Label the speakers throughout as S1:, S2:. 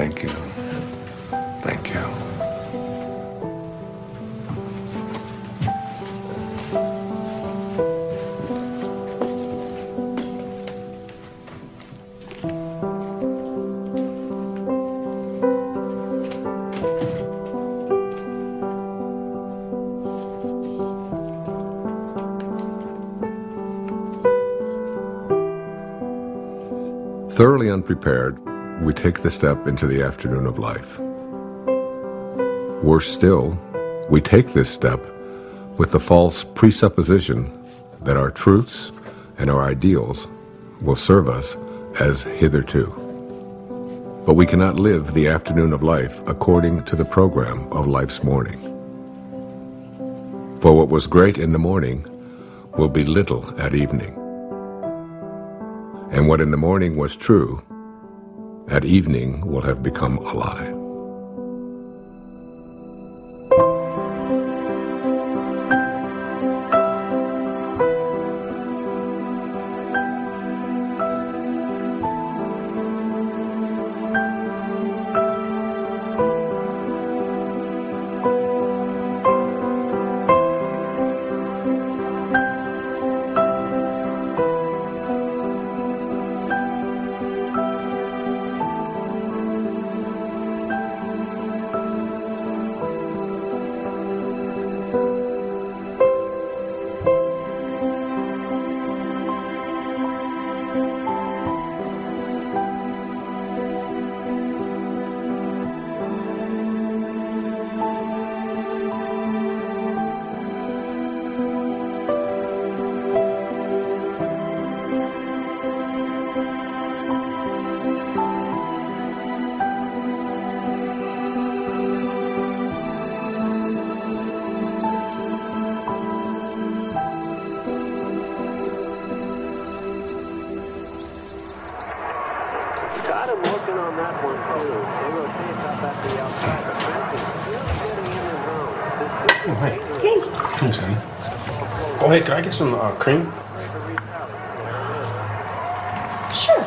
S1: Thank you. Thank you.
S2: Thoroughly unprepared, we take the step into the afternoon of life. Worse still, we take this step with the false presupposition that our truths and our ideals will serve us as hitherto. But we cannot live the afternoon of life according to the program of life's morning. For what was great in the morning will be little at evening. And what in the morning was true, at evening will have become a lie.
S3: Oh, hey, could I get some cream?
S4: Sure.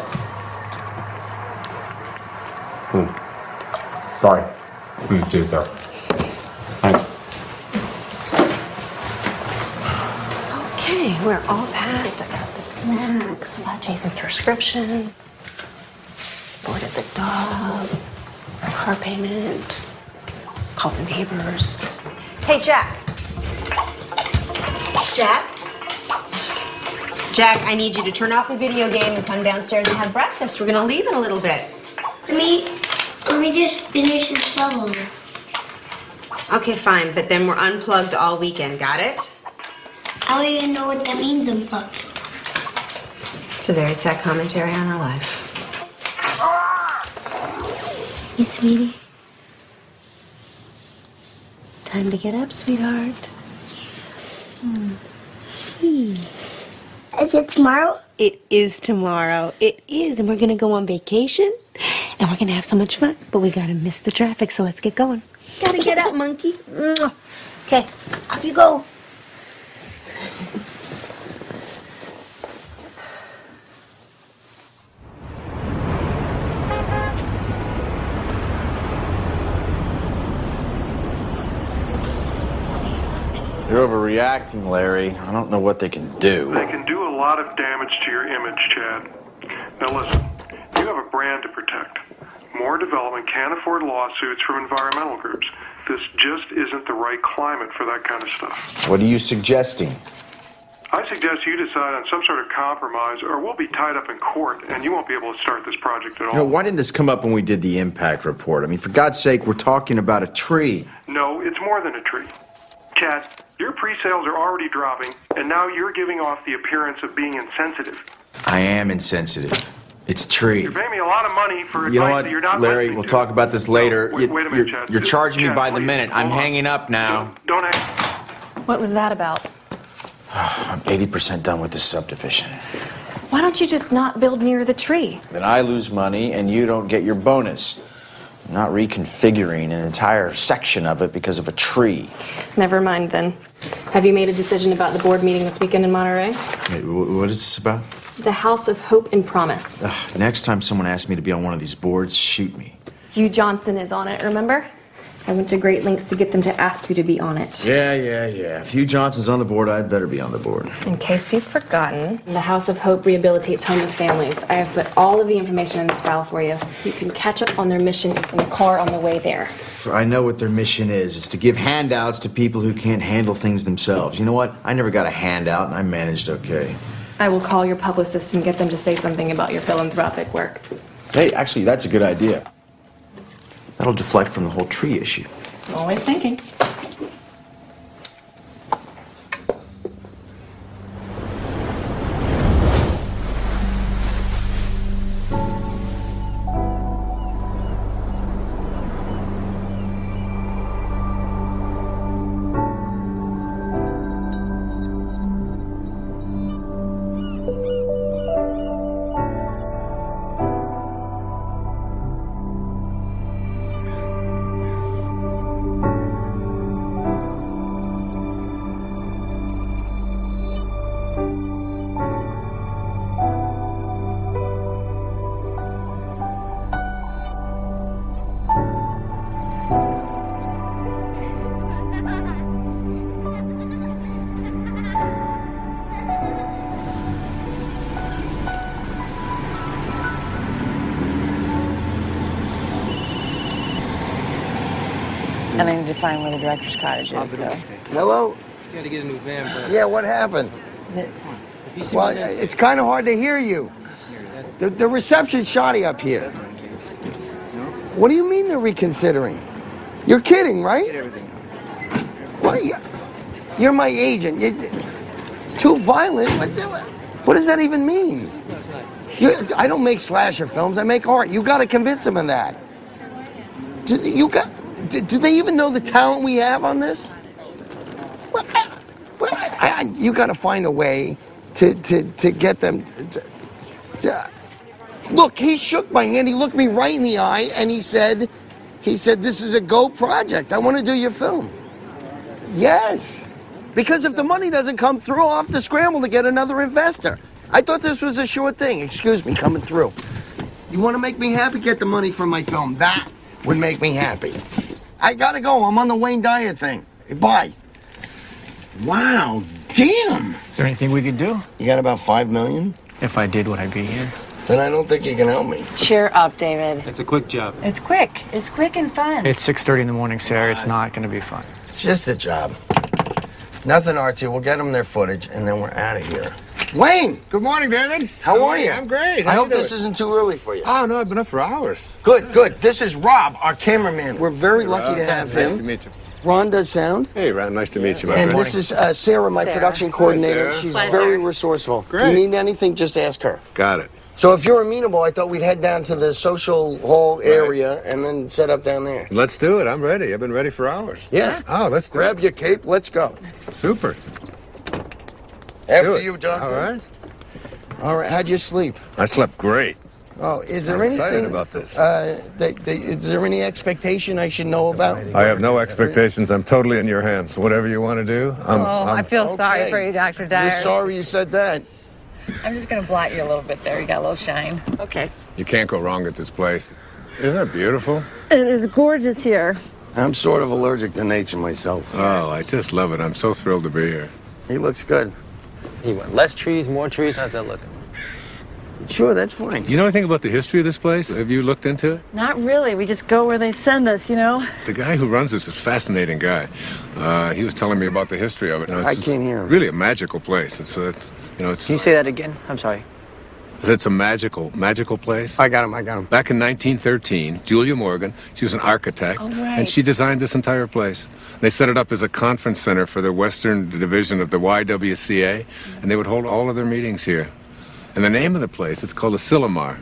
S3: Sorry. You can see it there. Thanks.
S4: Okay, we're all packed. I got the snacks, got Jason's prescription, boarded the dog, car payment, called the neighbors. Hey, Jack. Jack, I need you to turn off the video game and come downstairs and have breakfast. We're gonna leave in a little bit.
S5: Let me just finish this level.
S4: Okay, fine, but then we're unplugged all weekend, got it?
S5: I don't even know what that means, unplugged.
S4: It's a very sad commentary on our life. Hey, sweetie. Time to get up, sweetheart.
S5: Is it tomorrow?
S4: It is tomorrow. It is, and we're gonna go on vacation, and we're gonna have so much fun, but we gotta miss the traffic, so let's get going. Gotta get up, monkey. Okay, off you go.
S6: You're overreacting, Larry. I don't know what they can do.
S7: They can do a lot of damage to your image, Chad. Now listen, you have a brand to protect. More development can't afford lawsuits from environmental groups. This just isn't the right climate for that kind of stuff.
S6: What are you suggesting?
S7: I suggest you decide on some sort of compromise, or we'll be tied up in court, and you won't be able to start this project at all.
S6: You know, why didn't this come up when we did the impact report? I mean, for God's sake, we're talking about a tree.
S7: No, it's more than a tree. Chad, your pre-sales are already dropping, and now you're giving off the appearance of being insensitive.
S6: I am insensitive. It's a tree.
S7: You're paying me a lot of money for
S6: You know
S7: advice
S6: what,
S7: that you're not
S6: Larry,
S7: listening
S6: we'll
S7: to.
S6: talk about this later.
S7: No, wait a minute, Chad.
S6: You're charging me
S7: Chad,
S6: by the
S7: please,
S6: minute. I'm
S7: hold on.
S6: hanging up now.
S7: Don't hang.
S8: What was that about?
S6: I'm 80% done with this subdivision.
S8: Why don't you just not build near the tree?
S6: Then I lose money and you don't get your bonus. I'm not reconfiguring an entire section of it because of a tree.
S8: Never mind then. Have you made a decision about the board meeting this weekend in Monterey?
S6: Wait, what is this about?
S8: The House of Hope and Promise.
S6: Next time someone asks me to be on one of these boards, shoot me.
S8: Hugh Johnson is on it, remember? I went to great lengths to get them to ask you to be on it.
S6: Yeah. If Hugh Johnson's on the board, I'd better be on the board.
S8: In case you've forgotten, the House of Hope rehabilitates homeless families. I have put all of the information in this file for you. You can catch up on their mission in the car on the way there.
S6: I know what their mission is. It's to give handouts to people who can't handle things themselves. You know what? I never got a handout, and I managed okay.
S8: I will call your publicist and get them to say something about your philanthropic work.
S6: Hey, actually, that's a good idea. That'll deflect from the whole tree issue.
S8: Always thinking.
S9: And I need to find where the director's cottage is, so.
S10: Hello?
S11: You gotta get a new van, but...
S10: Yeah, what happened?
S9: Is it?
S10: Well, it's kind of hard to hear you. The reception's shoddy up here. What do you mean they're reconsidering? You're kidding, right? Well, you're my agent. Too violent? What does that even mean? I don't make slasher films. I make art. You got to convince them of that. Do they even know the talent we have on this? You got to find a way to get them. Look, he shook my hand. He looked me right in the eye, and he said, "This is a go project. I want to do your film." Yes, because if the money doesn't come through, I'll have to scramble to get another investor. I thought this was a sure thing. Excuse me, coming through. You want to make me happy? Get the money for my film. That would make me happy. I gotta go. I'm on the Wayne Dyer thing. Bye. Wow, damn.
S11: Is there anything we could do?
S10: You got about $5 million?
S11: If I did, would I be here?
S10: Then I don't think you can help me.
S9: Cheer up, David.
S11: It's a quick job.
S9: It's quick. It's quick and fun.
S11: It's 6:30 in the morning, Sarah. It's not going to be fun.
S10: It's just a job. Nothing, Archie. We'll get them their footage, and then we're out of here. Wayne!
S12: Good morning, David.
S10: How are you?
S12: I'm great.
S10: I hope this isn't too early for you.
S12: Oh, no, I've been up for hours.
S10: Good, good. This is Rob, our cameraman. We're very lucky to have him.
S12: Nice to meet you.
S10: Ron does sound.
S12: Hey, Ron, nice to meet you, my
S10: And
S12: friend.
S10: this is Sarah, my production coordinator.
S12: Sarah.
S10: She's
S9: Pleasure.
S10: very resourceful.
S12: Great.
S10: If you need anything, just ask her.
S12: Got it.
S10: So if you're amenable, I thought we'd head down to the social hall area and then set up down there.
S12: Let's do it. I'm ready. I've been ready for hours.
S10: Yeah.
S12: Oh, let's do
S10: Grab your cape. Let's go.
S12: it. Super.
S10: After
S12: Do it.
S10: you, Jonathan.
S12: All right.
S10: All right. How'd you sleep?
S12: I slept great.
S10: Oh, is there
S12: I'm
S10: anything?
S12: excited about this.
S10: Is there any expectation I should know about?
S12: I have no expectations. I'm totally in your hands. Whatever you want to do,
S9: I feel sorry
S10: Okay.
S9: for you, Dr. Dyer.
S10: You're sorry you said that.
S9: I'm just going to blot you a little bit there. You got a little shine. Okay.
S2: You can't go wrong at this place. Isn't it beautiful?
S9: It is gorgeous here.
S10: I'm sort of allergic to nature myself.
S2: Oh, I just love it. I'm so thrilled to be here.
S10: He looks good.
S11: You want less trees, more trees? How's that looking?
S10: Sure, that's fine.
S2: Do you know anything about the history of this place? Have you looked into it?
S9: Not really. We just go where they send us, you know?
S2: The guy who runs this is a fascinating guy. He was telling me about the history of it.
S10: I can't hear him.
S2: Really a magical place. It's
S11: Can you say that again? I'm sorry.
S2: It's a magical place.
S10: I got him.
S2: Back in 1913, Julia Morgan, she was an architect,
S9: Oh, right.
S2: and she designed this entire place. They set it up as a conference center for the Western Division of the YWCA, and they would hold all of their meetings here. And the name of the place, it's called a Silomar.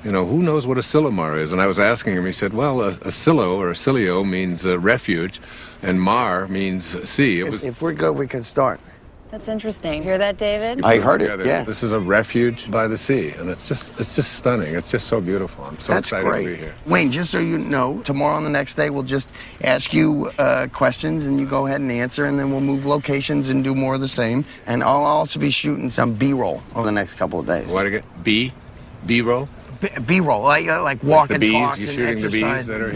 S2: You know, who knows what a Silomar is? And I was asking him, he said, well, a silo or a silio means refuge, and mar means sea.
S10: If we're good, we can start.
S9: That's interesting. Hear that, David?
S10: I heard it,
S2: together.
S10: yeah.
S2: This is a refuge by the sea, and it's just stunning. It's just so beautiful. I'm so
S10: That's
S2: excited
S10: great.
S2: to be here.
S10: Wayne, just so you know, tomorrow and the next day we'll just ask you questions and you go ahead and answer, and then we'll move locations and do more of the same. And I'll also be shooting some B-roll over the next couple of days.
S2: What again? B-roll?
S10: B-roll, like walk
S2: the
S10: and
S2: bees,
S10: talks
S2: you're
S10: and
S2: shooting the bees
S10: exercise.
S2: that are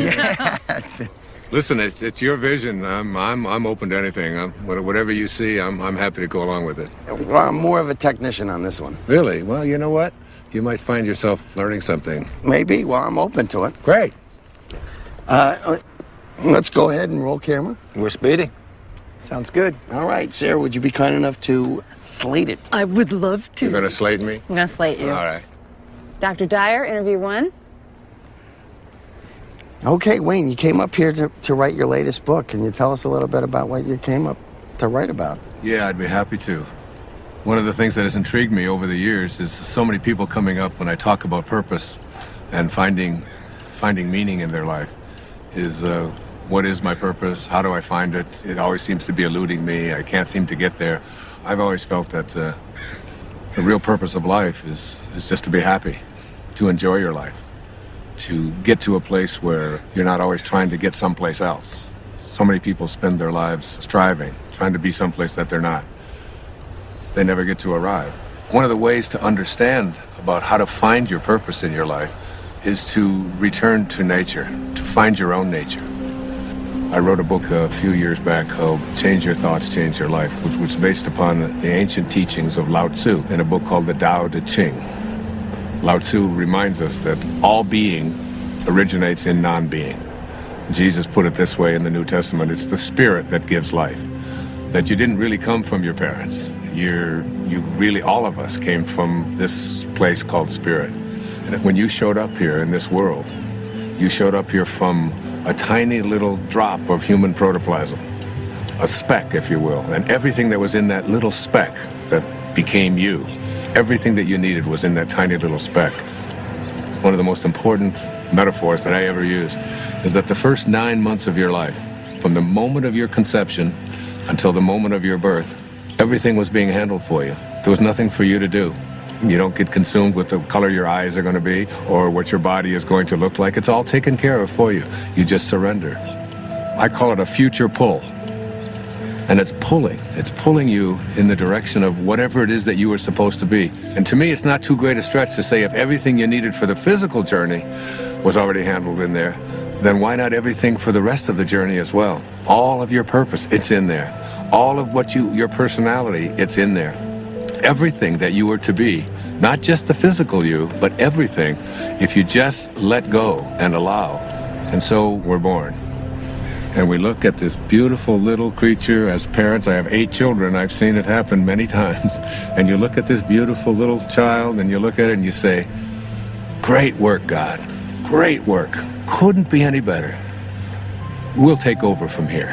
S2: here. Listen, it's your vision. I'm open to anything. Whatever you see, I'm happy to go along with it.
S10: Well, I'm more of a technician on this one.
S2: Really? Well, you know what? You might find yourself learning something.
S10: Maybe. Well, I'm open to it.
S2: Great.
S10: Let's go ahead and roll camera.
S11: We're speeding. Sounds good.
S10: All right, Sarah, would you be kind enough to slate it?
S9: I would love to.
S2: You're going to slate me?
S9: I'm going to slate you.
S2: All right.
S9: Dr. Dyer, interview 1.
S10: Okay, Wayne, you came up here to write your latest book. Can you tell us a little bit about what you came up to write about?
S2: Yeah, I'd be happy to. One of the things that has intrigued me over the years is so many people coming up when I talk about purpose and finding meaning in their life is what is my purpose? How do I find it? It always seems to be eluding me. I can't seem to get there. I've always felt that the real purpose of life is just to be happy, to enjoy your life, to get to a place where you're not always trying to get someplace else. So many people spend their lives striving, trying to be someplace that they're not. They never get to arrive. One of the ways to understand about how to find your purpose in your life is to return to nature, to find your own nature. I wrote a book a few years back called Change Your Thoughts, Change Your Life, which was based upon the ancient teachings of Lao Tzu in a book called the Tao Te Ching. Lao Tzu reminds us that all being originates in non-being. Jesus put it this way in the New Testament: it's the spirit that gives life. That you didn't really come from your parents. You really, all of us came from this place called spirit. And when you showed up here in this world, you showed up here from a tiny little drop of human protoplasm, a speck, if you will, and everything that was in that little speck that became you, everything that you needed was in that tiny little speck. One of the most important metaphors that I ever use is that the first 9 months of your life, from the moment of your conception until the moment of your birth, everything was being handled for you. There was nothing for you to do. You don't get consumed with the color your eyes are going to be or what your body is going to look like. It's all taken care of for you. You just surrender. I call it a future pull. And it's pulling you in the direction of whatever it is that you were supposed to be. And to me, it's not too great a stretch to say if everything you needed for the physical journey was already handled in there, then why not everything for the rest of the journey as well? All of your purpose, it's in there. All of what your personality, it's in there. Everything that you were to be, not just the physical you, but everything, if you just let go and allow. And so we're born. And we look at this beautiful little creature. As parents, I have 8 children. I've seen it happen many times. And you look at this beautiful little child and you look at it and you say, great work, God. Great work. Couldn't be any better. We'll take over from here.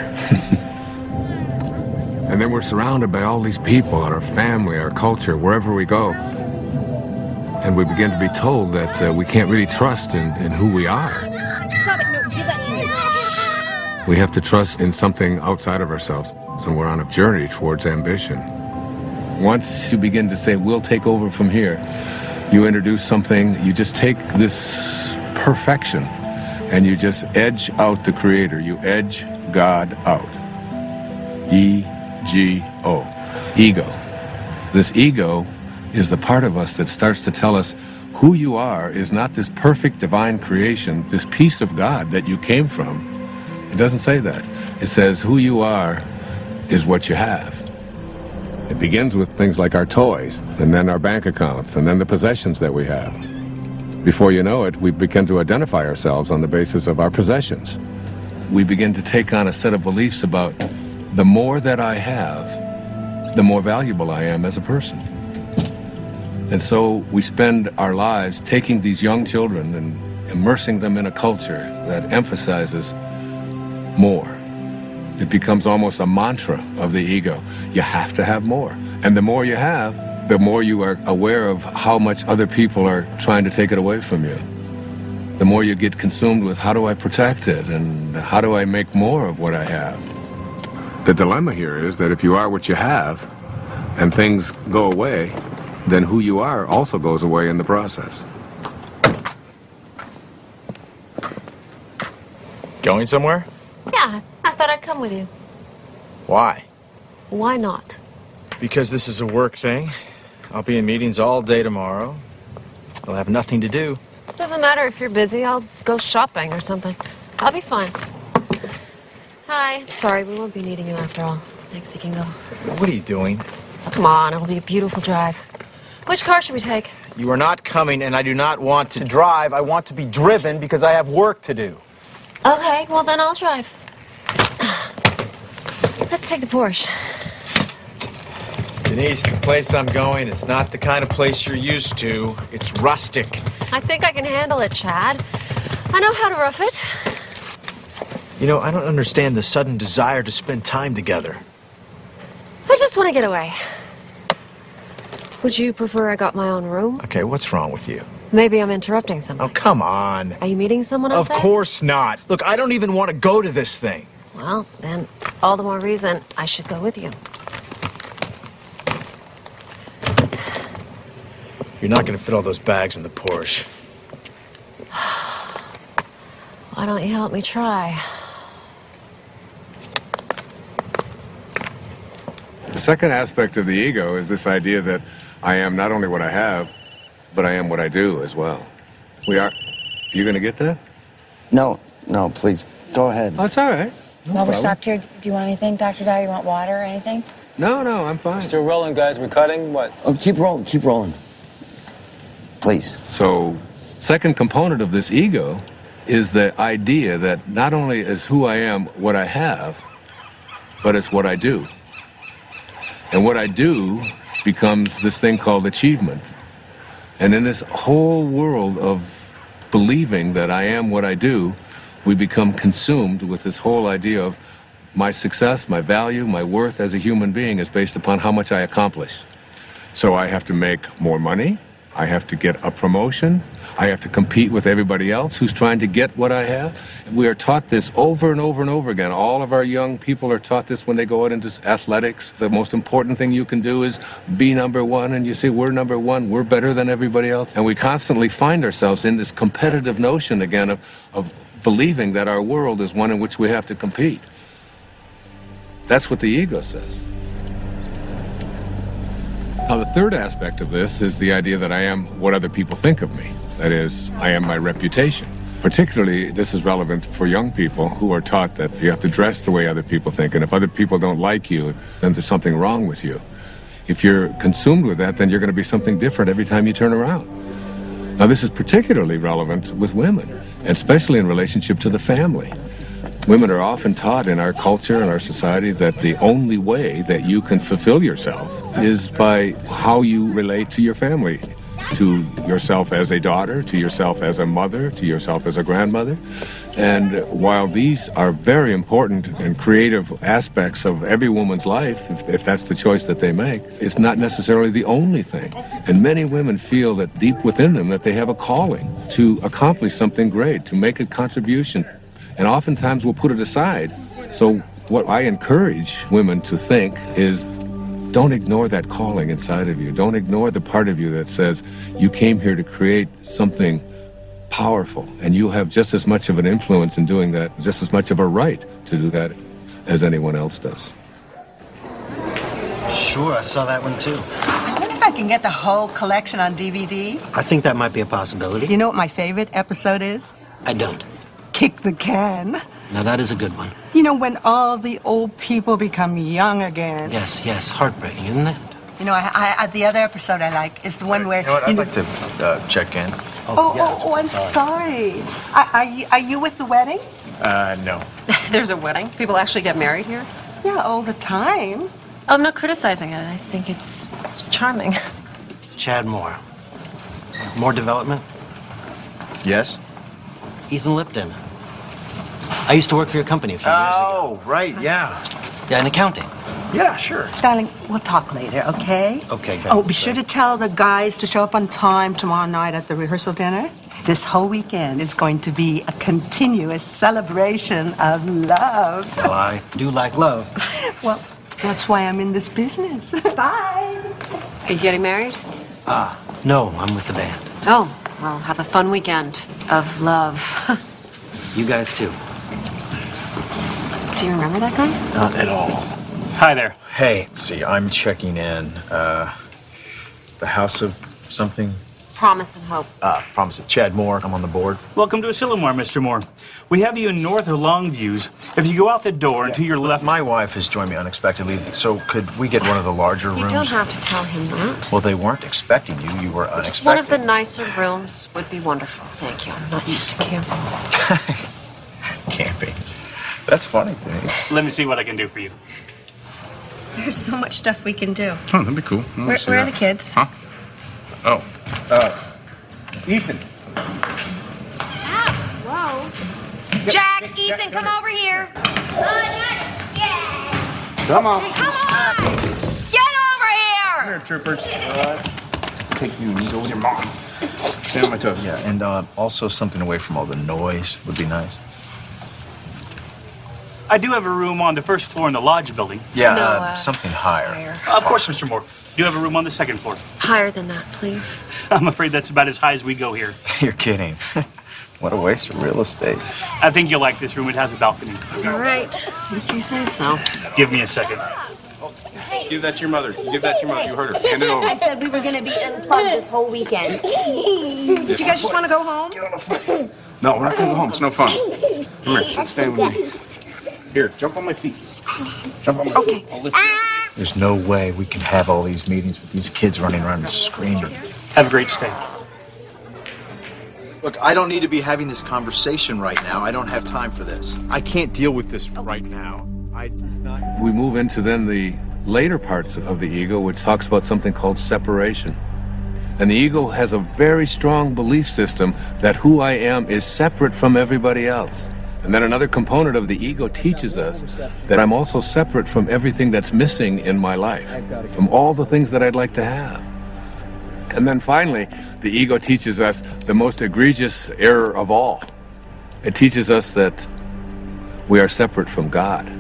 S2: And then we're surrounded by all these people, our family, our culture, wherever we go. And we begin to be told that we can't really trust in who we are. We have to trust in something outside of ourselves. So we're on a journey towards ambition. Once you begin to say, we'll take over from here, you introduce something, you just take this perfection and you just edge out the Creator. You edge God out. E-G-O. Ego. This ego is the part of us that starts to tell us who you are is not this perfect divine creation, this piece of God that you came from. It doesn't say that. It says who you are is what you have. It begins with things like our toys, and then our bank accounts, and then the possessions that we have. Before you know it, we begin to identify ourselves on the basis of our possessions. We begin to take on a set of beliefs about the more that I have, the more valuable I am as a person. And so we spend our lives taking these young children and immersing them in a culture that emphasizes more. It becomes almost a mantra of the ego. You have to have more. And the more you have, the more you are aware of how much other people are trying to take it away from you. The more you get consumed with how do I protect it and how do I make more of what I have. The dilemma here is that if you are what you have and things go away, then who you are also goes away in the process.
S13: Going somewhere?
S14: Yeah, I thought I'd come with you.
S13: Why?
S14: Why not?
S13: Because this is a work thing. I'll be in meetings all day tomorrow. I'll have nothing to do.
S14: matter if you're busy. I'll go shopping or something. I'll be fine. Hi. Sorry, we won't be needing you after all. Thanks, you can go.
S13: What are you doing?
S14: Come on, it'll be a beautiful drive. Which car should we take?
S13: You are not coming, and I do not want to drive. I want to be driven because I have work to do.
S14: Okay, well then I'll drive. Let's take the Porsche.
S13: Denise, the place I'm going, it's not the kind of place you're used to. It's rustic.
S14: I think I can handle it, Chad. I know how to rough it.
S13: You know, I don't understand the sudden desire to spend time together.
S14: I just want to get away. Would you prefer I got my own room?
S13: Okay, what's wrong with you?
S14: Maybe I'm interrupting something.
S13: Oh, come on.
S14: Are you meeting someone out
S13: Of
S14: there?
S13: course not. Look, I don't even want to go to this thing.
S14: Well, then, all the more reason I should go with you.
S13: You're not going to fit all those bags in the Porsche.
S14: Why don't you help me try?
S2: The second aspect of the ego is this idea that I am not only what I have, but I am what I do as well. You going to get that?
S10: No, please, go ahead.
S2: Oh, it's all right. No
S9: While we're
S2: problem.
S9: stopped here, do you want anything, Dr. Dye? You want water or anything?
S2: No, I'm fine.
S11: Still rolling, guys. We're cutting. What?
S10: Oh, keep rolling. Please.
S2: So, second component of this ego is the idea that not only is who I am what I have, but it's what I do. And what I do becomes this thing called achievement. And in this whole world of believing that I am what I do, we become consumed with this whole idea of my success, my value, my worth as a human being is based upon how much I accomplish. So I have to make more money, I have to get a promotion, I have to compete with everybody else who's trying to get what I have. We are taught this over and over and over again. All of our young people are taught this when they go out into athletics. The most important thing you can do is be number one, and you say, we're number one, we're better than everybody else. And we constantly find ourselves in this competitive notion again of believing that our world is one in which we have to compete. That's what the ego says. Now, the third aspect of this is the idea that I am what other people think of me. That is, I am my reputation. Particularly, this is relevant for young people who are taught that you have to dress the way other people think, and if other people don't like you, then there's something wrong with you. If you're consumed with that, then you're going to be something different every time you turn around. Now, this is particularly relevant with women, especially in relationship to the family. Women are often taught in our culture and our society that the only way that you can fulfill yourself is by how you relate to your family, to yourself as a daughter, to yourself as a mother, to yourself as a grandmother. And while these are very important and creative aspects of every woman's life, if that's the choice that they make, it's not necessarily the only thing. And many women feel that deep within them that they have a calling to accomplish something great, to make a contribution. And oftentimes we'll put it aside. So what I encourage women to think is, don't ignore that calling inside of you. Don't ignore the part of you that says you came here to create something powerful, and you have just as much of an influence in doing that, just as much of a right to do that as anyone else does.
S15: Sure, I saw that one too.
S16: I wonder if I can get the whole collection on DVD.
S15: I think that might be a possibility.
S16: You know what my favorite episode is?
S15: I don't.
S16: Kick the Can.
S15: Now that is a good one.
S16: You know, when all the old people become young again.
S15: Yes, heartbreaking, isn't it?
S16: You know, I the other episode I like is the one where...
S13: You know what, I'd like to check in.
S16: I'm sorry. Are you with the wedding?
S13: No.
S17: There's a wedding? People actually get married here?
S16: Yeah, all the time.
S14: I'm not criticizing it. I think it's charming.
S15: Chad Moore. More development?
S13: Yes?
S15: Ethan Lipton. I used to work for your company a few years ago.
S13: Oh, right, yeah.
S15: Yeah, in accounting.
S13: Yeah, sure.
S16: Darling, we'll talk later, okay?
S15: Okay, good.
S16: Oh, be sure to tell the guys to show up on time tomorrow night at the rehearsal dinner. This whole weekend is going to be a continuous celebration of love.
S15: Well, I do like love.
S16: Well, that's why I'm in this business. Bye.
S17: Are you getting married?
S15: No, I'm with the band.
S17: Oh, well, have a fun weekend of love.
S15: You guys too.
S17: Do you remember that guy?
S13: Not at all.
S11: Hi there.
S13: Hey, let's see, I'm checking in. The House of something?
S17: Promise and Hope.
S13: Promise it. Chad Moore, I'm on the board.
S11: Welcome to Asilomar, Mr. Moore. We have you in North or Longviews. If you go out the door and to your left...
S13: My wife has joined me unexpectedly, so could we get one of the larger rooms?
S17: You don't have to tell him that.
S13: Well, they weren't expecting you. You were unexpected.
S17: One of the nicer rooms would be wonderful. Thank you. I'm not used to camping.
S13: Camping. That's funny to me.
S11: Let me see what I can do for you.
S4: There's so much stuff we can do.
S1: Oh, that'd be cool.
S4: Where are the kids?
S1: Huh? Oh.
S11: Ethan.
S17: Whoa. Jack, Ethan, come over here.
S11: Come on.
S17: Come on. Get over here.
S1: Here, troopers. Take you and go with your mom. Stand on my toes.
S13: Yeah, and also something away from all the noise would be nice.
S11: I do have a room on the first floor in the lodge building.
S13: Yeah, something higher.
S11: Of course, Mr. Moore. Do you have a room on the second floor?
S17: Higher than that, please.
S11: I'm afraid that's about as high as we go here.
S13: You're kidding. What a waste of real estate.
S11: I think you'll like this room. It has a balcony.
S17: All right, if you say so.
S11: Give me a second.
S1: Give that to your mother. Give that to your mother. You heard her. Hand it over.
S4: I said we were going to be unplugged this whole weekend.
S16: Do you guys just want to go home?
S1: No, we're not going to go home. It's no fun. Come here. Let's stay with me. Here, jump on my feet. Jump on my feet. I'll lift you up.
S13: There's no way we can have all these meetings with these kids running around and screaming.
S11: Have a great stay.
S6: Look, I don't need to be having this conversation right now. I don't have time for this. I can't deal with this right now. It's not...
S2: We move into then the later parts of the ego, which talks about something called separation. And the ego has a very strong belief system that who I am is separate from everybody else. And then another component of the ego teaches us that I'm also separate from everything that's missing in my life, from all the things that I'd like to have. And then finally, the ego teaches us the most egregious error of all. It teaches us that we are separate from God.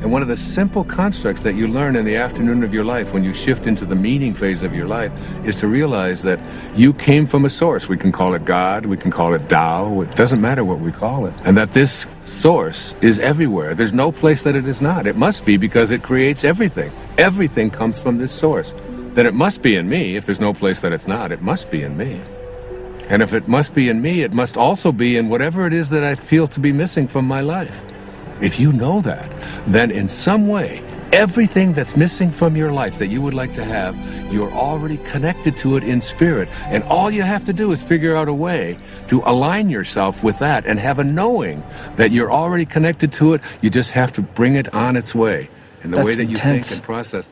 S2: And one of the simple constructs that you learn in the afternoon of your life when you shift into the meaning phase of your life is to realize that you came from a source. We can call it God, we can call it Tao, it doesn't matter what we call it. And that this source is everywhere. There's no place that it is not. It must be because it creates everything. Everything comes from this source. Then it must be in me. If there's no place that it's not, it must be in me. And if it must be in me, it must also be in whatever it is that I feel to be missing from my life. If you know that, then in some way, everything that's missing from your life that you would like to have, you're already connected to it in spirit. And all you have to do is figure out a way to align yourself with that and have a knowing that you're already connected to it. You just have to bring it on its way in the way that you think and process.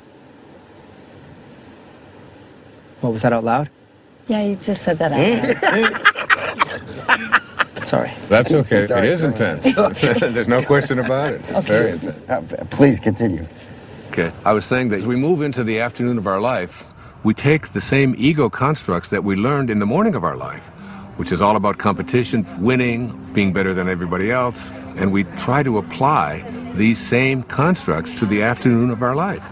S18: What was that out loud?
S19: Yeah, you just said that out loud.
S18: Sorry.
S2: That's okay. It is intense. There's no question about it. It's very intense.
S18: Please continue.
S2: Okay. I was saying that as we move into the afternoon of our life, we take the same ego constructs that we learned in the morning of our life, which is all about competition, winning, being better than everybody else, and we try to apply these same constructs to the afternoon of our life.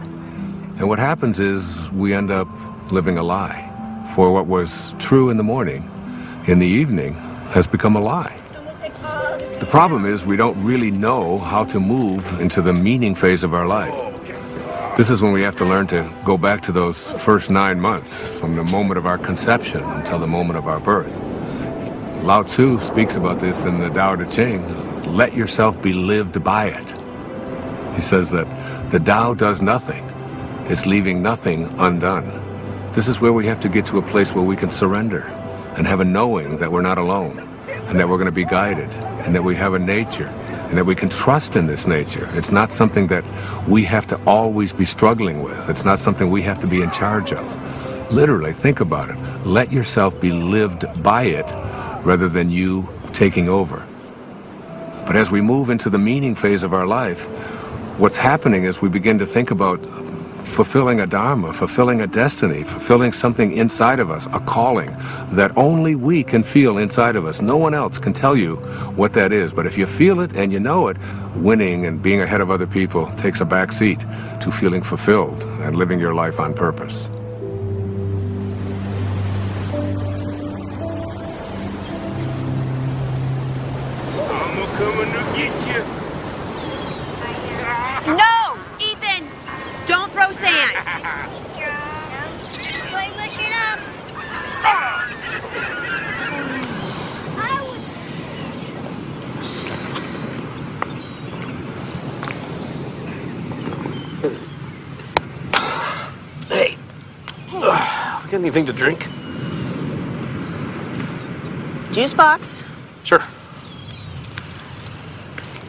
S2: And what happens is we end up living a lie. For what was true in the morning, in the evening, has become a lie. The problem is we don't really know how to move into the meaning phase of our life. This is when we have to learn to go back to those first 9 months, from the moment of our conception until the moment of our birth. Lao Tzu speaks about this in the Tao Te Ching. Let yourself be lived by it. He says that the Tao does nothing. It's leaving nothing undone. This is where we have to get to a place where we can surrender and have a knowing that we're not alone and that we're going to be guided and that we have a nature and that we can trust in this nature. It's not something that we have to always be struggling with. It's not something we have to be in charge of. Literally, think about it. Let yourself be lived by it rather than you taking over. But as we move into the meaning phase of our life, what's happening is we begin to think about fulfilling a dharma, fulfilling a destiny, fulfilling something inside of us, a calling that only we can feel inside of us. No one else can tell you what that is. But if you feel it and you know it, winning and being ahead of other people takes a back seat to feeling fulfilled and living your life on purpose.
S20: I'm coming to get you.
S21: No! Ethan! Don't throw sand!
S10: anything to drink?
S21: Juice box.
S10: Sure.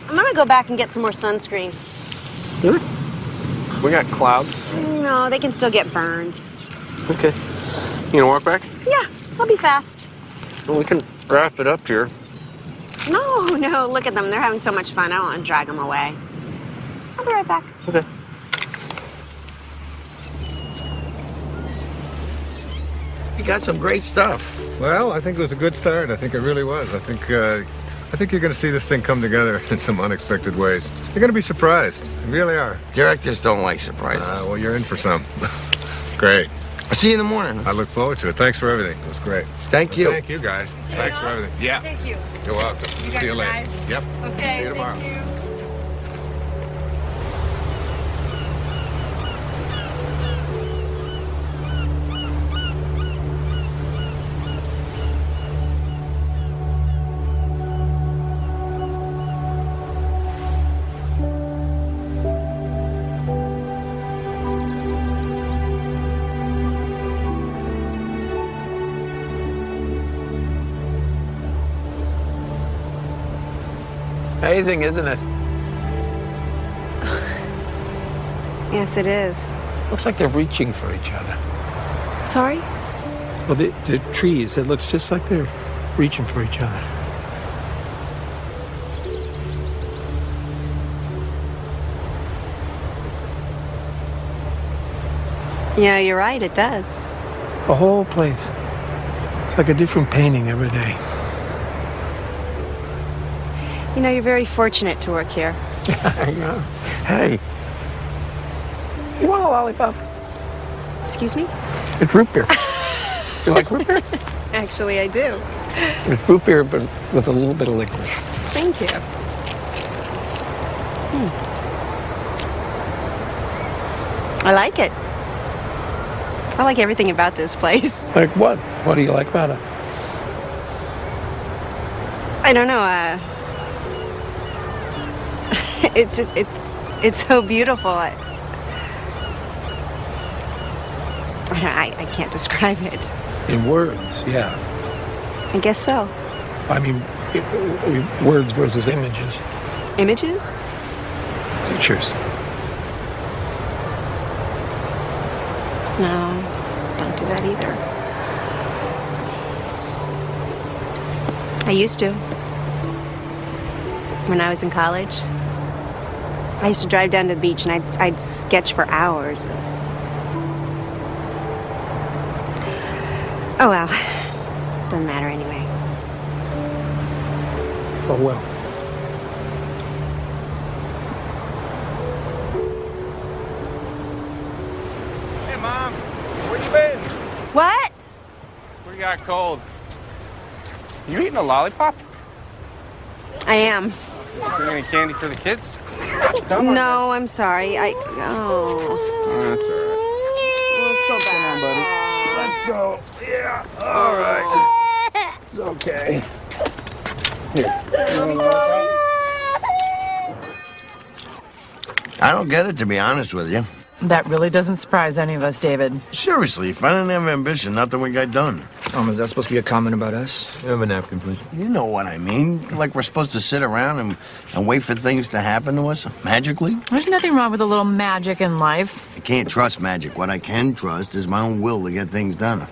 S21: I'm gonna go back and get some more sunscreen.
S10: Really? We got clouds.
S21: No, they can still get burned.
S10: Okay. You gonna walk back?
S21: Yeah, I'll be fast.
S10: Well, we can wrap it up here.
S21: No, look at them. They're having so much fun. I don't want to drag them away. I'll be right back.
S10: Okay. You got some great stuff.
S2: Well, I think it was a good start. I think it really was. I think you're going to see this thing come together in some unexpected ways. You're going to be surprised. You really are.
S10: Directors don't like surprises.
S2: Well, you're in for some. Great.
S10: I'll see you in the morning.
S2: I look forward to it. Thanks for everything. It was great.
S10: Thank you.
S2: Thank you, guys. Thanks for everything. Yeah.
S9: Thank you.
S2: You're welcome.
S9: You got
S2: See you
S9: your
S2: later.
S9: ride?
S2: Yep.
S9: Okay,
S2: See you tomorrow.
S9: thank you.
S10: Amazing, isn't it?
S21: Yes, it is.
S10: Looks like they're reaching for each other.
S21: Sorry?
S10: Well, the trees, it looks just like they're reaching for each other.
S21: Yeah, you're right. It does.
S10: The whole place. It's like a different painting every day.
S21: You know, you're very fortunate to work here.
S10: I know. Hey, you want a lollipop?
S21: Excuse me?
S10: It's root beer. You like root beer?
S21: Actually, I do.
S10: It's root beer, but with a little bit of licorice.
S21: Thank you. I like it. I like everything about this place.
S10: Like what? What do you like about it?
S21: I don't know. It's just, it's so beautiful. I can't describe it.
S10: In words, yeah.
S21: I guess so.
S10: I mean, words versus images.
S21: Images?
S10: Pictures.
S21: No, don't do that either. I used to. When I was in college, I used to drive down to the beach and I'd sketch for hours. Oh well, doesn't matter anyway.
S10: Oh well.
S1: Hey, Mom. Where you been?
S21: What?
S1: We got cold. You eating a lollipop?
S21: I am.
S1: Bring any candy for the kids?
S21: No, I'm sorry.
S1: Oh, that's all right.
S21: Let's go back.
S1: Come on, buddy. Let's go. Yeah. All right. It's okay. Here.
S10: I don't get it, to be honest with you.
S9: That really doesn't surprise any of us, David.
S10: Seriously, if I didn't have ambition, nothing would get done.
S18: Is that supposed to be a comment about us?
S3: You have a napkin, please.
S10: You know what I mean. Like we're supposed to sit around and wait for things to happen to us magically.
S9: There's nothing wrong with a little magic in life.
S10: I can't trust magic. What I can trust is my own will to get things done.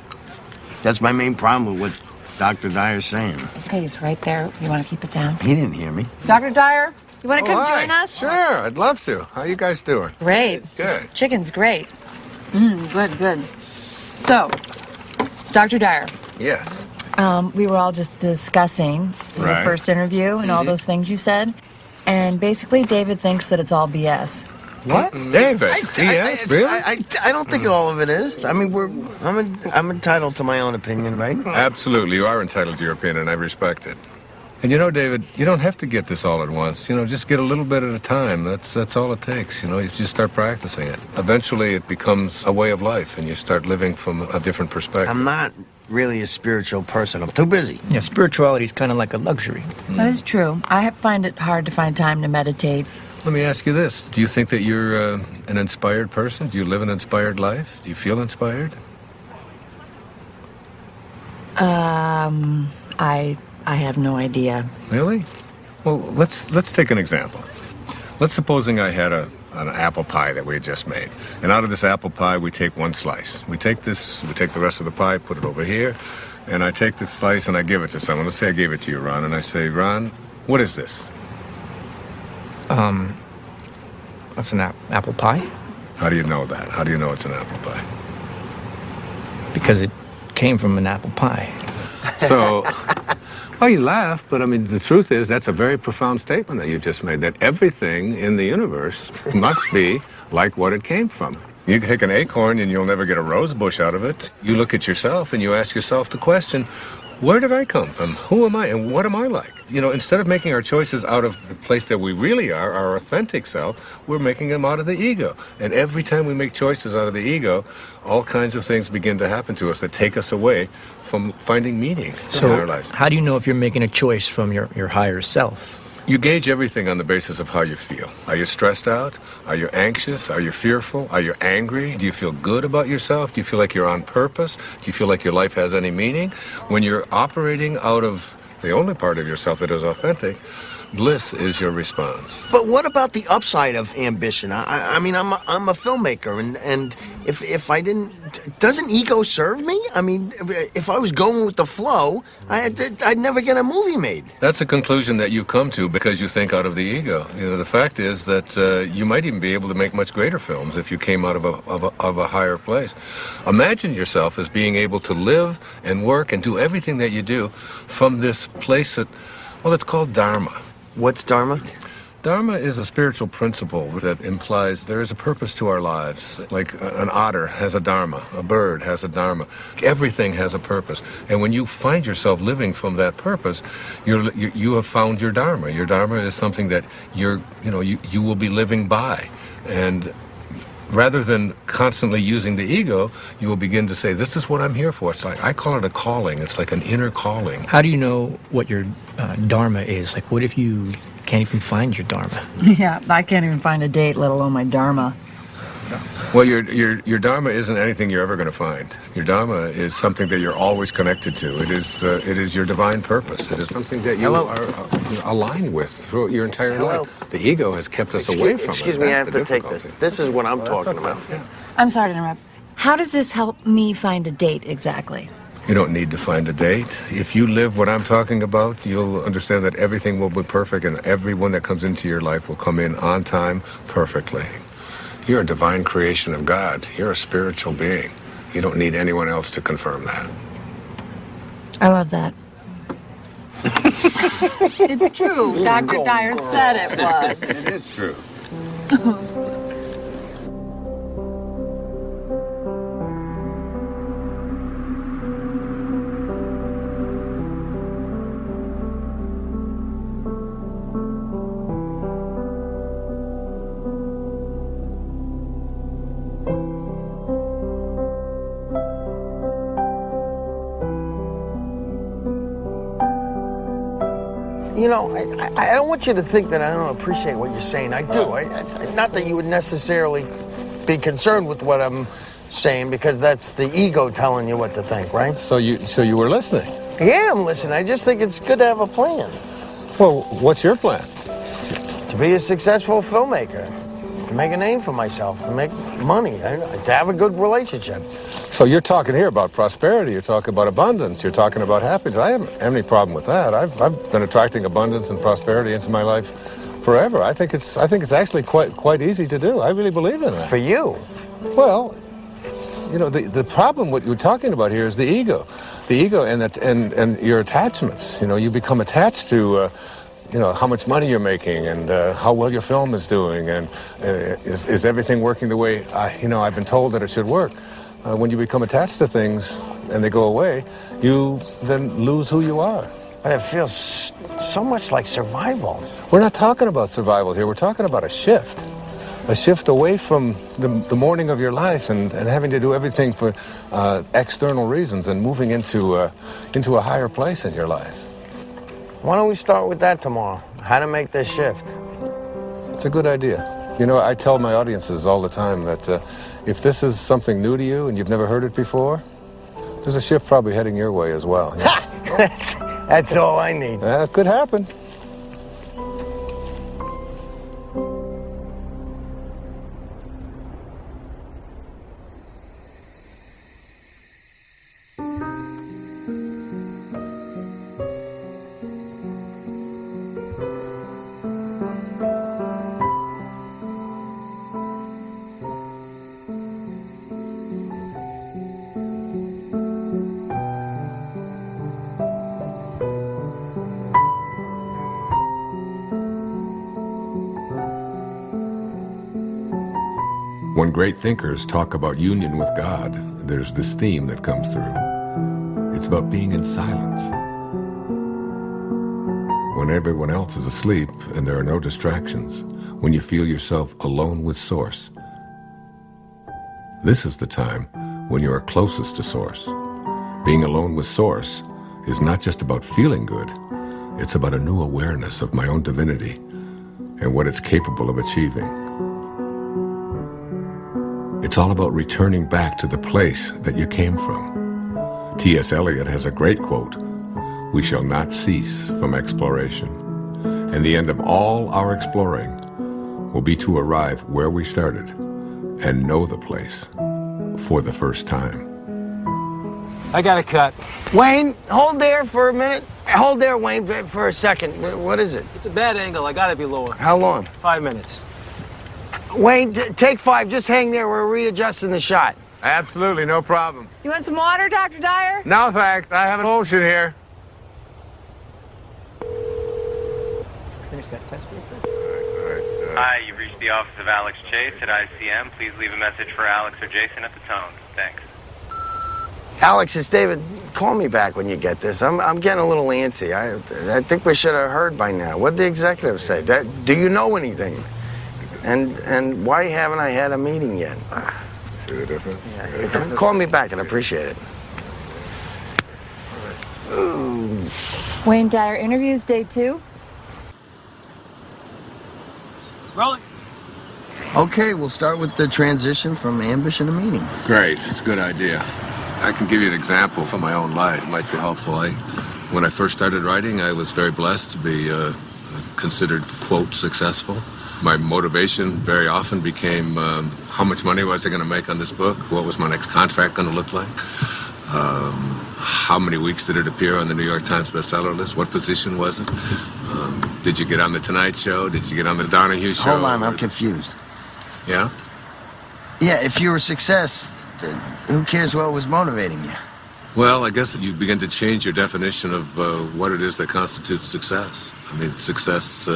S10: That's my main problem with what Dr. Dyer's saying.
S17: Okay, he's right there. You want to keep it down?
S10: He didn't hear me.
S9: Dr. Dyer, you want to come
S2: hi.
S9: join us?
S2: Sure, I'd love to. How you guys doing?
S17: Great.
S2: Good.
S17: This chicken's great.
S9: Good. So, Dr. Dyer,
S2: Yes.
S9: we were all just discussing your
S2: Right.
S9: first interview and all those things you said. And basically, David thinks that it's all BS.
S10: What?
S2: David. Yes, really?
S10: I don't think all of it is. I mean, I'm entitled to my own opinion, right?
S2: Absolutely. You are entitled to your opinion, and I respect it. And you know, David, you don't have to get this all at once. You know, just get a little bit at a time. That's all it takes. You know, you just start practicing it. Eventually, it becomes a way of life, and you start living from a different perspective.
S10: I'm not really a spiritual person. I'm too busy.
S18: Yeah, spirituality is kind of like a luxury.
S9: That is true. I find it hard to find time to meditate.
S2: Let me ask you this. Do you think that you're an inspired person? Do you live an inspired life? Do you feel inspired?
S18: I have no idea.
S2: Really? Well, let's take an example. Let's supposing I had an apple pie that we had just made. And out of this apple pie, we take one slice. We take the rest of the pie, put it over here, and I take this slice and I give it to someone. Let's say I gave it to you, Ron, and I say, Ron, what is this?
S18: That's an apple pie.
S2: How do you know that? How do you know it's an apple pie?
S18: Because it came from an apple pie.
S2: So, well, you laugh, but I mean, the truth is that's a very profound statement that you just made, that everything in the universe must be like what it came from. You take an acorn and you'll never get a rose bush out of it. You look at yourself and you ask yourself the question, where did I come from? Who am I and what am I like? You know, instead of making our choices out of the place that we really are, our authentic self, we're making them out of the ego. And every time we make choices out of the ego, all kinds of things begin to happen to us that take us away from finding meaning in our lives.
S18: How do you know if you're making a choice from your higher self?
S2: You gauge everything on the basis of how you feel. Are you stressed out? Are you anxious? Are you fearful? Are you angry? Do you feel good about yourself? Do you feel like you're on purpose? Do you feel like your life has any meaning? When you're operating out of the only part of yourself that is authentic, bliss is your response.
S10: But what about the upside of ambition? I mean, I'm a filmmaker, and if I didn't, doesn't ego serve me? I mean, if I was going with the flow, I'd never get a movie made.
S2: That's a conclusion that you come to because you think out of the ego. You know, the fact is that you might even be able to make much greater films if you came out of a higher place. Imagine yourself as being able to live and work and do everything that you do from this place that, well, it's called Dharma.
S10: What's Dharma?
S2: Dharma is a spiritual principle that implies there is a purpose to our lives. Like an otter has a Dharma, a bird has a Dharma. Everything has a purpose. And when you find yourself living from that purpose, you have found your Dharma. Your Dharma is something that you will be living by. And rather than constantly using the ego, you will begin to say, this is what I'm here for. It's like, I call it a calling. It's like an inner calling.
S18: How do you know what your Dharma is? Like, what if you can't even find your Dharma?
S19: Yeah, I can't even find a date, let alone my Dharma.
S2: Well, your Dharma isn't anything you're ever going to find. Your Dharma is something that you're always connected to. It is your divine purpose. It is something that you are aligned with throughout your entire life. The ego has kept us away from it.
S10: Excuse me, I have to take this. This is what I'm talking about.
S2: Yeah.
S19: I'm sorry to interrupt. How does this help me find a date exactly?
S2: You don't need to find a date. If you live what I'm talking about, you'll understand that everything will be perfect and everyone that comes into your life will come in on time perfectly. You're a divine creation of God. You're a spiritual being. You don't need anyone else to confirm that.
S19: I love that. It's true. Dr. Dyer said it was.
S2: It is true.
S10: You know, I don't want you to think that I don't appreciate what you're saying. I do. Not that you would necessarily be concerned with what I'm saying, because that's the ego telling you what to think, right?
S2: So you were listening?
S10: Yeah, I'm listening. I just think it's good to have a plan.
S2: Well, what's your plan?
S10: To be a successful filmmaker, to make a name for myself, to make money, to have a good relationship.
S2: So you're talking here about prosperity, you're talking about abundance, you're talking about happiness. I haven't have any problem with that. I've been attracting abundance and prosperity into my life forever. I think it's actually quite easy to do. I really believe in it.
S10: For you?
S2: Well, you know, the problem what you're talking about here is the ego. The ego and your attachments. You know, you become attached to how much money you're making and how well your film is doing, and is everything working the way I've been told that it should work. When you become attached to things and they go away, you then lose who you are.
S10: But it feels so much like survival.
S2: We're not talking about survival here. We're talking about a shift away from the morning of your life and having to do everything for external reasons and moving into a higher place in your life.
S10: Why don't we start with that tomorrow? How to make this shift?
S2: It's a good idea. You know, I tell my audiences all the time that if this is something new to you and you've never heard it before,
S12: There's a shift probably heading your way as well. Yeah?
S10: That's all I need.
S12: That could happen.
S2: When great thinkers talk about union with God, there's this theme that comes through. It's about being in silence. When everyone else is asleep and there are no distractions, when you feel yourself alone with Source, this is the time when you are closest to Source. Being alone with Source is not just about feeling good, it's about a new awareness of my own divinity and what it's capable of achieving. It's all about returning back to the place that you came from. T.S. Eliot has a great quote, "We shall not cease from exploration, and the end of all our exploring will be to arrive where we started and know the place for the first time."
S10: I got a cut. Wayne, hold there for a minute. Hold there, Wayne, for a second. What is it?
S5: It's a bad angle. I gotta be lower.
S10: How long?
S5: 5 minutes.
S10: Wayne, take 5. Just hang there. We're readjusting the shot.
S12: Absolutely, no problem.
S9: You want some water, Dr. Dyer?
S12: No, thanks. I have an lotion here.
S5: Finish that test real quick.
S22: Hi, you've reached the office of Alex Chase at ICM. Please leave a message for Alex or Jason at the tone. Thanks.
S10: Alex, it's David. Call me back when you get this. I'm getting a little antsy. I think we should have heard by now. What did the executive say? Do you know anything? And why haven't I had a meeting yet?
S12: See the difference?
S10: Yeah, call me back. I'd appreciate it. Ooh.
S9: Wayne Dyer interviews day 2.
S5: Rolling.
S10: Okay, we'll start with the transition from ambition to meaning.
S2: Great, it's a good idea.
S12: I can give you an example from my own life. It might be helpful. When I first started writing, I was very blessed to be considered, quote, successful. My motivation very often became how much money was I going to make on this book? What was my next contract going to look like? How many weeks did it appear on the New York Times bestseller list? What position was it? Did you get on The Tonight Show? Did you get on The Donahue Show?
S10: Hold on, I'm confused.
S12: Yeah?
S10: Yeah, if you were a success, who cares what was motivating you?
S12: Well, I guess you begin to change your definition of what it is that constitutes success. I mean, success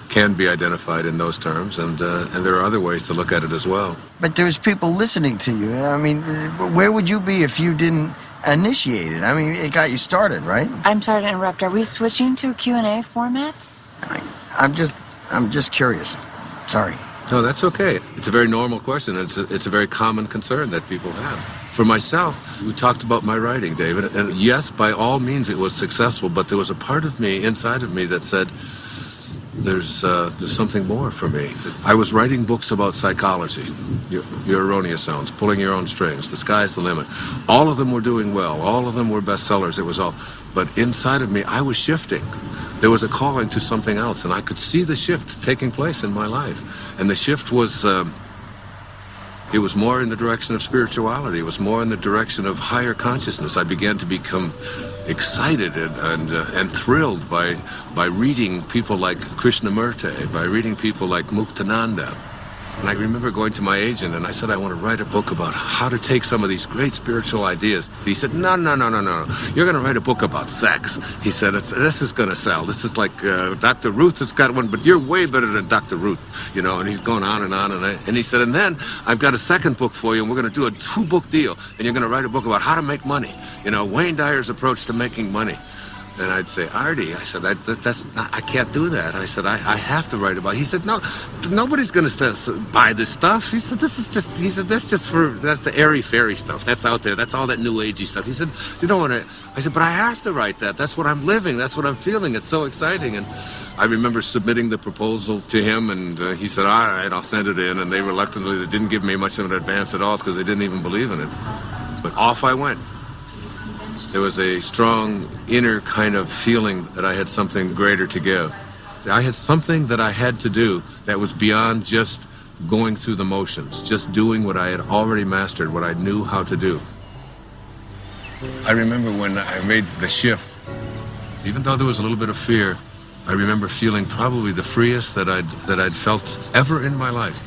S12: can be identified in those terms, and there are other ways to look at it as well.
S10: But there's people listening to you. I mean, where would you be if you didn't initiate it? I mean, it got you started, right?
S9: I'm sorry to interrupt. Are we switching to a Q&A format?
S10: I'm just curious. Sorry.
S12: No, that's okay. It's a very normal question. It's a very common concern that people have. For myself, we talked about my writing, David, and yes, by all means it was successful, but there was a part of me, inside of me, that said, there's something more for me. I was writing books about psychology, your erroneous zones, pulling your own strings, the sky's the limit. All of them were doing well. All of them were bestsellers. It was all. But inside of me, I was shifting. There was a calling to something else, and I could see the shift taking place in my life. And the shift was, it was more in the direction of spirituality. It was more in the direction of higher consciousness. I began to become excited and thrilled by reading people like Krishnamurti, by reading people like Muktananda. And I remember going to my agent and I said, I want to write a book about how to take some of these great spiritual ideas. He said, no. You're going to write a book about sex. He said, this is going to sell. This is like Dr. Ruth has got one, but you're way better than Dr. Ruth, you know, and he's going on and on. And he said, and then I've got a second book for you, and we're going to do a 2-book deal, and you're going to write a book about how to make money. You know, Wayne Dyer's approach to making money. And I'd say, Artie, I said, I can't do that. I said, I have to write about it. He said, no, nobody's going to buy this stuff. He said, that's the airy-fairy stuff. That's out there. That's all that new agey stuff. He said, you don't want to. I said, but I have to write that. That's what I'm living. That's what I'm feeling. It's so exciting. And I remember submitting the proposal to him, and he said, all right, I'll send it in. And they reluctantly, they didn't give me much of an advance at all because they didn't even believe in it. But off I went. There was a strong inner kind of feeling that I had something greater to give. I had something that I had to do that was beyond just going through the motions, just doing what I had already mastered, what I knew how to do. I remember when I made the shift, even though there was a little bit of fear, I remember feeling probably the freest that I'd felt ever in my life.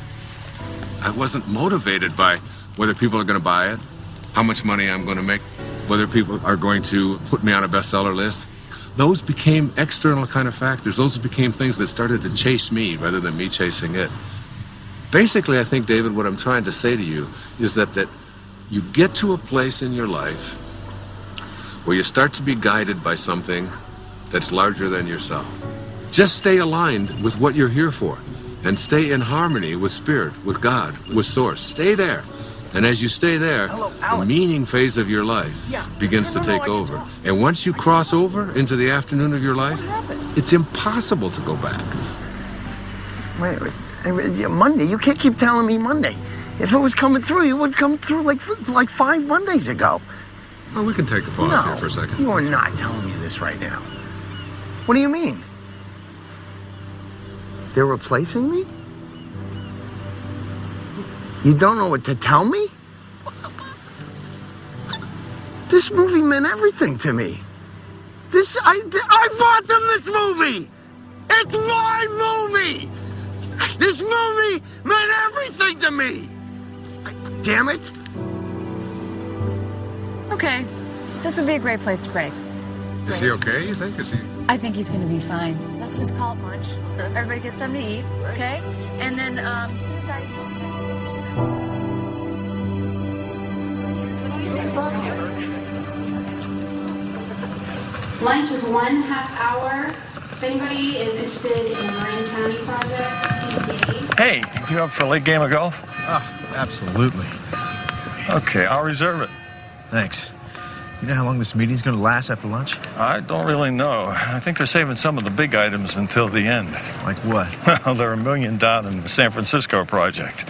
S12: I wasn't motivated by whether people are going to buy it, how much money I'm going to make, whether people are going to put me on a bestseller list. Those became external kind of factors. Those became things that started to chase me rather than me chasing it. Basically, I think, David, what I'm trying to say to you is that you get to a place in your life where you start to be guided by something that's larger than yourself. Just stay aligned with what you're here for and stay in harmony with Spirit, with God, with Source. Stay there. And as you stay there, the meaning phase of your life begins to take over. And once you cross over into the afternoon of your life, it's impossible to go back.
S10: Wait, Monday? You can't keep telling me Monday. If it was coming through, it would come through like 5 Mondays ago.
S12: Well, we can take a pause here for a second.
S10: You are not telling me this right now. What do you mean? They're replacing me? You don't know what to tell me? This movie meant everything to me. I bought them this movie! It's my movie! This movie meant everything to me! Damn it!
S9: Okay, this would be a great place to break.
S12: Is he okay, you think?
S9: I think he's gonna be fine. Let's just call it lunch. Everybody get something to eat, okay? And then, as soon as I...
S7: Lunch is 1/2 hour. If anybody is interested in the Marin County project,
S8: Hey, you up for a late game of golf?
S6: Oh, absolutely.
S8: Okay, I'll reserve it.
S6: Thanks. You know how long this meeting's going to last after lunch?
S8: I don't really know. I think they're saving some of the big items until the end.
S6: Like what?
S8: Well, they're $1 million down in the San Francisco project.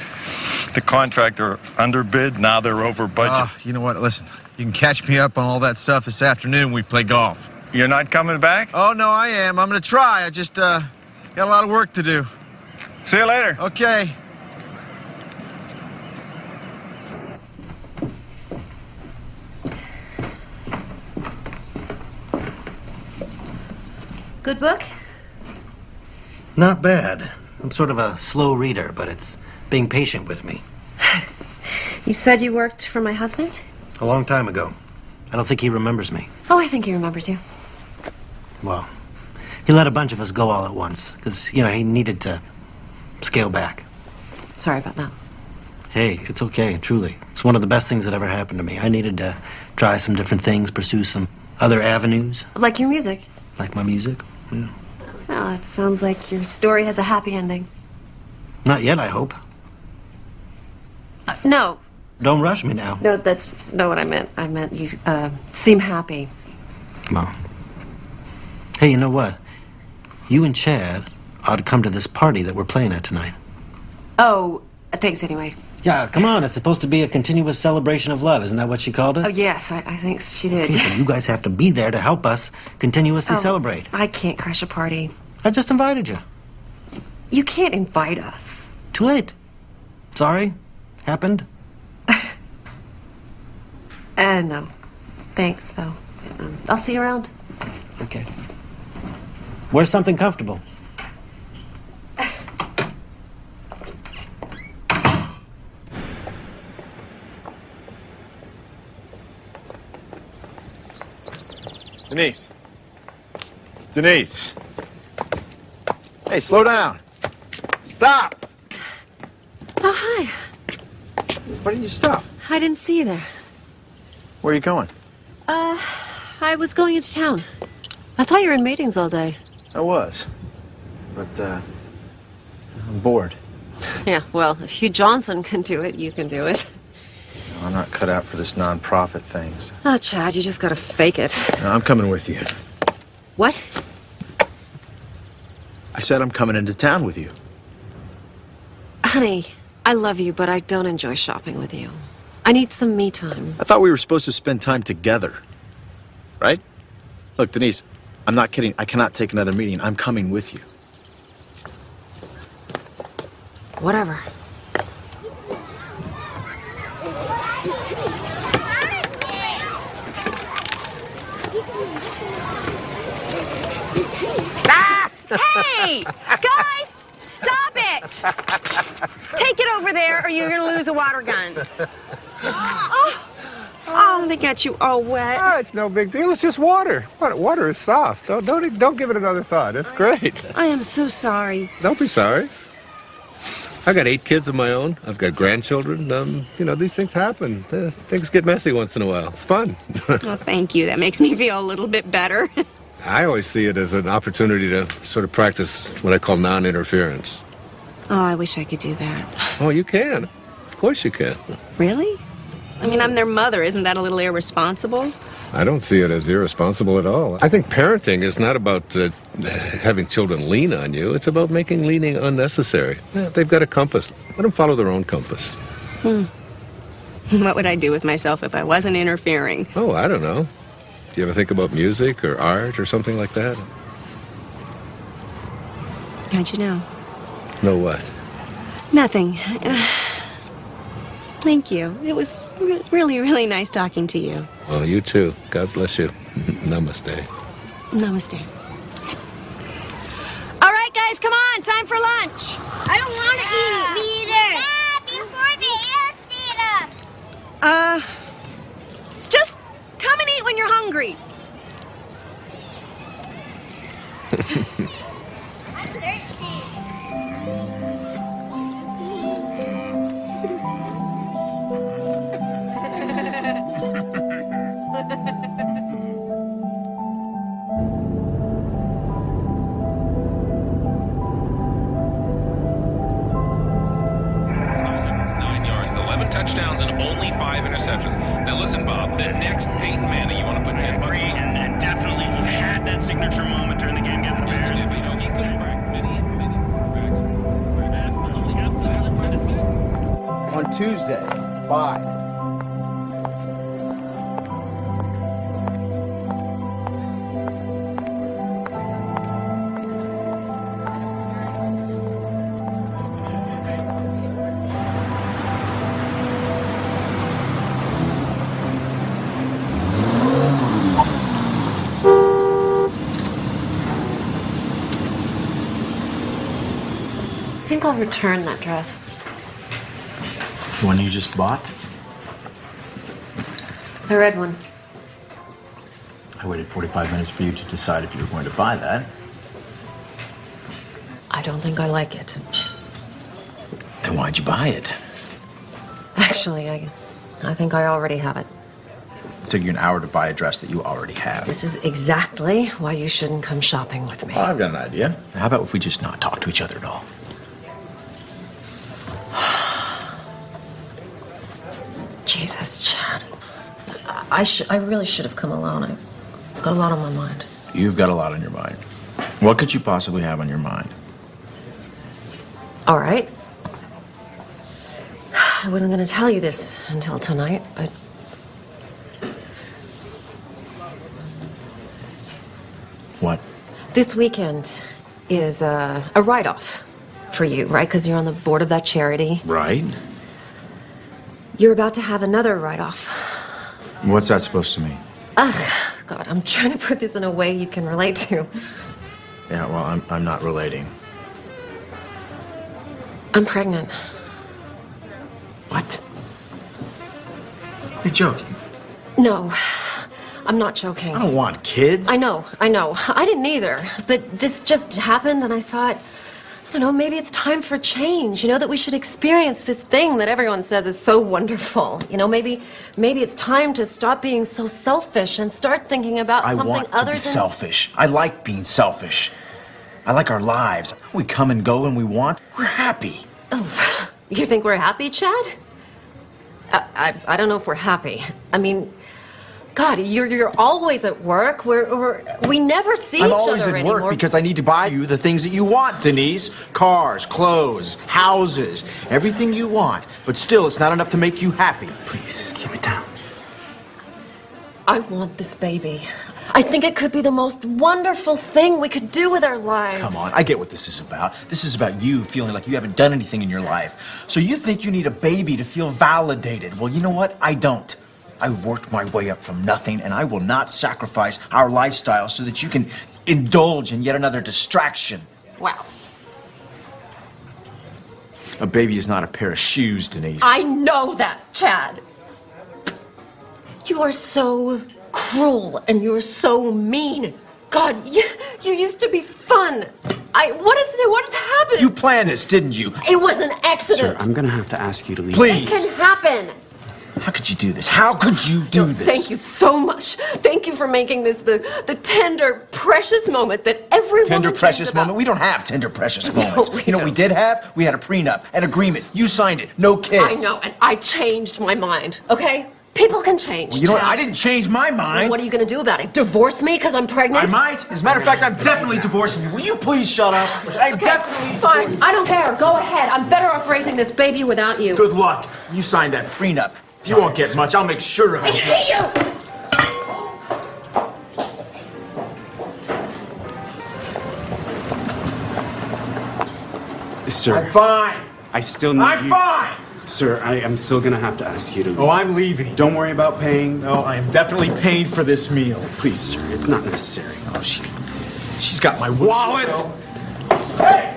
S8: The contractor underbid, now they're over budget.
S6: You know what? Listen, you can catch me up on all that stuff this afternoon when we play golf.
S8: You're not coming back?
S6: Oh, no, I am. I'm going to try. I just, got a lot of work to do.
S8: See you later.
S6: Okay.
S17: Good book?
S15: Not bad. I'm sort of a slow reader, but it's being patient with me.
S17: You said you worked for my husband?
S15: A long time ago. I don't think he remembers me.
S17: Oh, I think he remembers you.
S15: Well, he let a bunch of us go all at once, because, he needed to scale back.
S17: Sorry about that.
S15: Hey, it's okay, truly. It's one of the best things that ever happened to me. I needed to try some different things, pursue some other avenues.
S17: Like your music?
S15: Like my music, yeah.
S17: Well, it sounds like your story has a happy ending.
S15: Not yet, I hope.
S17: No.
S15: Don't rush me now.
S17: No, that's not what I meant. I meant you seem happy.
S15: Well. Hey, you know what? You and Chad ought to come to this party that we're playing at tonight.
S17: Oh, thanks anyway.
S15: Yeah, come on. It's supposed to be a continuous celebration of love. Isn't that what she called it?
S17: Oh, yes, I think she did.
S15: Okay, so you guys have to be there to help us continuously celebrate.
S17: I can't crash a party.
S15: I just invited you.
S17: You can't invite us.
S15: Too late. Sorry. Happened.
S17: No. Thanks, though. I'll see you around.
S15: Okay. Wear something comfortable.
S6: Denise. Denise. Hey, slow down. Stop!
S17: Oh, hi.
S6: Why didn't you stop?
S17: I didn't see you there.
S6: Where are you going?
S17: I was going into town. I thought you were in meetings all day.
S6: I was. But, I'm bored.
S17: Yeah, well, if Hugh Johnson can do it, you can do it.
S6: I'm not cut out for this non-profit thing. So.
S17: Oh, Chad, you just gotta fake it.
S6: No, I'm coming with you.
S17: What?
S6: I said I'm coming into town with you.
S17: Honey, I love you, but I don't enjoy shopping with you. I need some me time.
S6: I thought we were supposed to spend time together. right? Look, Denise, I'm not kidding. I cannot take another meeting. I'm coming with you.
S17: Whatever.
S21: Hey! Guys! Stop it! Take it over there or you're gonna lose the water guns. Oh, they got you all wet.
S3: Oh, it's no big deal. It's just water. Water is soft. Don't give it another thought. It's great.
S21: I am so sorry.
S3: Don't be sorry. I got 8 kids of my own. I've got grandchildren. You know, these things happen. Things get messy once in a while. It's fun.
S21: Well, thank you. That makes me feel a little bit better.
S3: I always see it as an opportunity to sort of practice what I call non-interference.
S21: Oh, I wish I could do that.
S3: Oh, you can. Of course you can.
S21: Really? I mean, I'm their mother. Isn't that a little irresponsible?
S3: I don't see it as irresponsible at all. I think parenting is not about having children lean on you. It's about making leaning unnecessary. Yeah, they've got a compass. Let them follow their own compass.
S21: What would I do with myself if I wasn't interfering?
S3: Oh, I don't know. Do you ever think about music or art or something like that?
S21: How'd you know?
S3: Know what?
S21: Nothing. Thank you. It was really, really nice talking to you.
S3: Well, you too. God bless you. Namaste.
S21: Namaste. All right, guys, come on. Time for lunch.
S4: I don't want to eat. Me either. Before the ants eat them.
S21: Just come and eat when you're hungry.
S4: I'm thirsty.
S14: Touchdowns and only 5 interceptions. Now listen, Bob, the next Peyton Manning, you want to put 10 bucks on?
S11: And definitely he had that signature moment during the game against the Bears.
S14: But, you know, he could have cracked many quarterbacks.
S6: On Tuesday, 5.
S17: I think I'll return that dress.
S6: The one you just bought?
S17: The red one.
S6: I waited 45 minutes for you to decide if you were going to buy that.
S17: I don't think I like it.
S6: Then why'd you buy it?
S17: Actually, I think I already have it.
S6: It took you an hour to buy a dress that you already have.
S17: This is exactly why you shouldn't come shopping with me.
S6: Oh, I've got an idea. How about if we just not talk to each other at all?
S17: Jesus, Chad. I really should have come alone. I've got a lot on my mind.
S6: You've got a lot on your mind. What could you possibly have on your mind?
S17: All right. I wasn't going to tell you this until tonight, but...
S6: What?
S17: This weekend is a write-off for you, right? Because you're on the board of that charity.
S6: Right.
S17: You're about to have another write-off.
S6: What's that supposed to mean?
S17: Ugh, God, I'm trying to put this in a way you can relate to.
S6: Yeah, well, I'm not relating.
S17: I'm pregnant.
S6: What? You're joking.
S17: No, I'm not joking.
S6: I don't want kids.
S17: I know. I didn't either. But this just happened, and I thought, you know, maybe it's time for change. You know, that we should experience this thing that everyone says is so wonderful. You know, maybe it's time to stop being so selfish and start thinking about something other than...
S6: I want to be selfish. I like being selfish. I like our lives. We come and go when we want. We're happy.
S17: Oh, you think we're happy, Chad? I don't know if we're happy. I mean, God, you're always at work. We never see each other anymore.
S6: I'm always at work because I need to buy you the things that you want, Denise. Cars, clothes, houses, everything you want. But still, it's not enough to make you happy.
S15: Please, keep it down.
S17: I want this baby. I think it could be the most wonderful thing we could do with our lives.
S6: Come on, I get what this is about. This is about you feeling like you haven't done anything in your life. So you think you need a baby to feel validated. Well, you know what? I don't. I worked my way up from nothing, and I will not sacrifice our lifestyle so that you can indulge in yet another distraction.
S17: Wow.
S6: A baby is not a pair of shoes, Denise.
S17: I know that, Chad. You are so cruel and you're so mean. God, you used to be fun. What happened?
S6: You planned this, didn't you?
S17: It was an accident.
S13: Sir, I'm gonna have to ask you to leave.
S6: Please.
S17: It can happen.
S6: How could you do this? How could you do this?
S17: Thank you so much. Thank you for making this the tender, precious moment that every
S6: Tender,
S17: woman
S6: precious
S17: dreams about.
S6: moment? We don't have tender, precious moments.
S17: No, we
S6: you know what we did have? We had a prenup, an agreement. You signed it. No kids.
S17: I know, and I changed my mind, okay? People can change.
S6: Well, you know what?
S17: Chad.
S6: I didn't change my mind.
S17: Well, what are you going to do about it? Divorce me because I'm pregnant?
S6: I might. As a matter of fact, I'm definitely divorcing you. Will you please shut up? I'm definitely
S17: Fine. I don't care. Go ahead. I'm better off raising this baby without you.
S6: Good luck. You signed that prenup. You won't get much. I'll make sure of
S17: I
S6: it.
S17: hate you!
S13: Sir.
S6: I'm fine.
S13: I still need
S6: I'm
S13: you.
S6: fine.
S13: Sir, I'm still gonna have to ask you to leave.
S6: Oh, I'm leaving.
S13: Don't worry about paying.
S6: No, I am definitely paying for this meal.
S13: Please, sir, it's not necessary.
S6: Oh, she's got my wallet. Hey!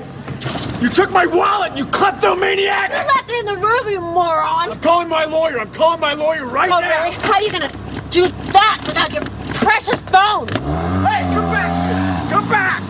S6: You took my wallet, you kleptomaniac!
S4: You left it in the room, you moron!
S6: I'm calling my lawyer. I'm calling my lawyer right now.
S4: Really? How are you gonna do that without your precious phone?
S6: Hey, come back here! Come back!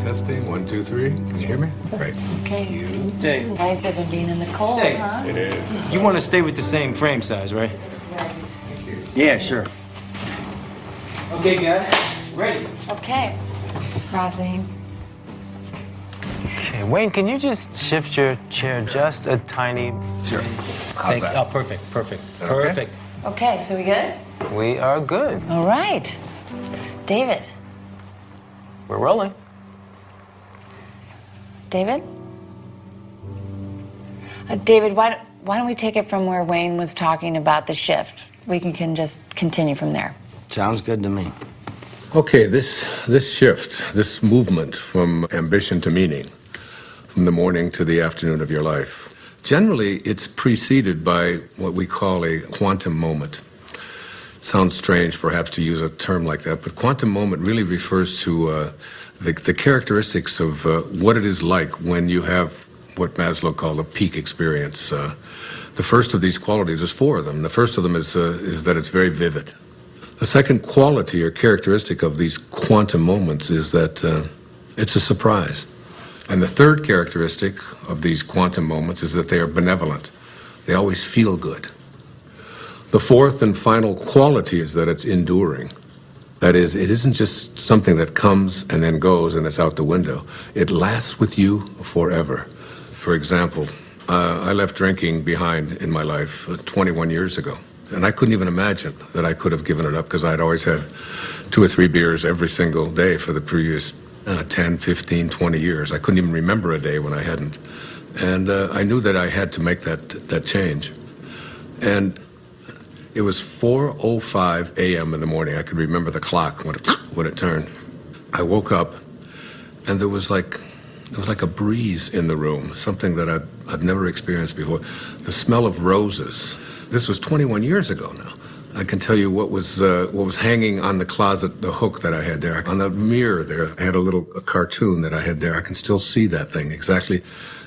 S3: Testing. 1, 2, 3. Can you hear me? Great.
S19: Okay.
S5: Dave.
S19: You guys have been being in the cold,
S5: Dave.
S19: huh?
S3: It is.
S5: You want to stay with the same frame size, right?
S10: Yeah, sure.
S5: Okay, guys. Ready.
S19: Okay. Crossing.
S5: Okay, Wayne, can you just shift your chair just a tiny...
S3: Sure.
S5: Thank you. Oh, perfect.
S3: Okay.
S5: Perfect.
S19: Okay, so we good?
S5: We are good.
S19: All right. David.
S5: We're rolling.
S19: David? David, why don't we take it from where Wayne was talking about the shift? We can just continue from there.
S10: Sounds good to me.
S3: Okay, this shift, this movement from ambition to meaning, from the morning to the afternoon of your life, generally it's preceded by what we call a quantum moment. Sounds strange, perhaps, to use a term like that, but quantum moment really refers to the characteristics of what it is like when you have what Maslow called a peak experience. The first of these qualities, there's 4 of them. The first of them is that it's very vivid. The second quality or characteristic of these quantum moments is that it's a surprise. And the third characteristic of these quantum moments is that they are benevolent. They always feel good. The fourth and final quality is that it's enduring. That is, it isn't just something that comes and then goes and it's out the window. It lasts with you forever. For example, I left drinking behind in my life 21 years ago. And I couldn't even imagine that I could have given it up because I'd always had 2 or 3 beers every single day for the previous 10, 15, 20 years. I couldn't even remember a day when I hadn't. And I knew that I had to make that change. And it was 4:05 a.m. in the morning. I could remember the clock when it turned. I woke up, and there was like a breeze in the room, something that I've never experienced before. The smell of roses. This was 21 years ago now. I can tell you what was hanging on the closet, the hook that I had there. On the mirror there, I had a cartoon that I had there. I can still see that thing exactly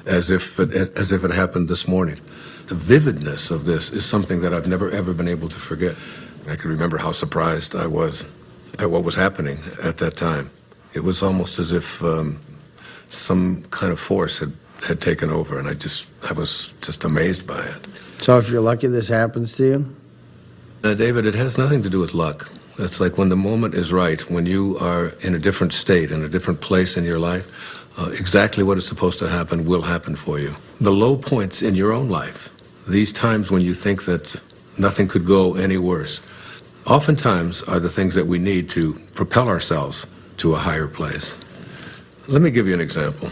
S3: as if it happened this morning. The vividness of this is something that I've never, ever been able to forget. I can remember how surprised I was at what was happening at that time. It was almost as if some kind of force had taken over, and I was just amazed by it.
S10: So if you're lucky this happens to you?
S3: David, it has nothing to do with luck. It's like when the moment is right, when you are in a different state, in a different place in your life, exactly what is supposed to happen will happen for you. The low points in your own life, these times when you think that nothing could go any worse, oftentimes are the things that we need to propel ourselves to a higher place. Let me give you an example.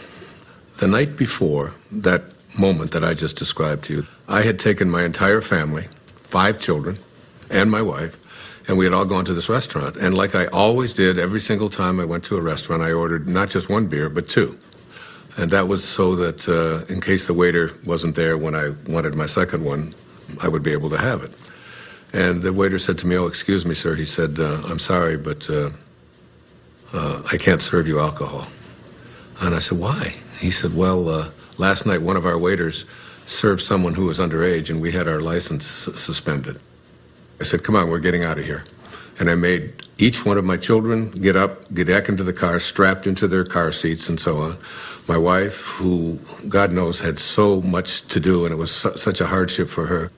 S3: The night before that moment that I just described to you, I had taken my entire family, 5 children, and my wife, and we had all gone to this restaurant. And like I always did, every single time I went to a restaurant, I ordered not just 1 beer, but 2. And that was so that in case the waiter wasn't there when I wanted my second one, I would be able to have it. And the waiter said to me, "Oh, excuse me, sir." He said, "I'm sorry, but I can't serve you alcohol." And I said, "Why?" He said, "Well, last night one of our waiters served someone who was underage, and we had our license suspended." I said, "Come on, we're getting out of here." And I made each one of my children get up, get back into the car, strapped into their car seats and so on. My wife, who, God knows, had so much to do, and it was such a hardship for her.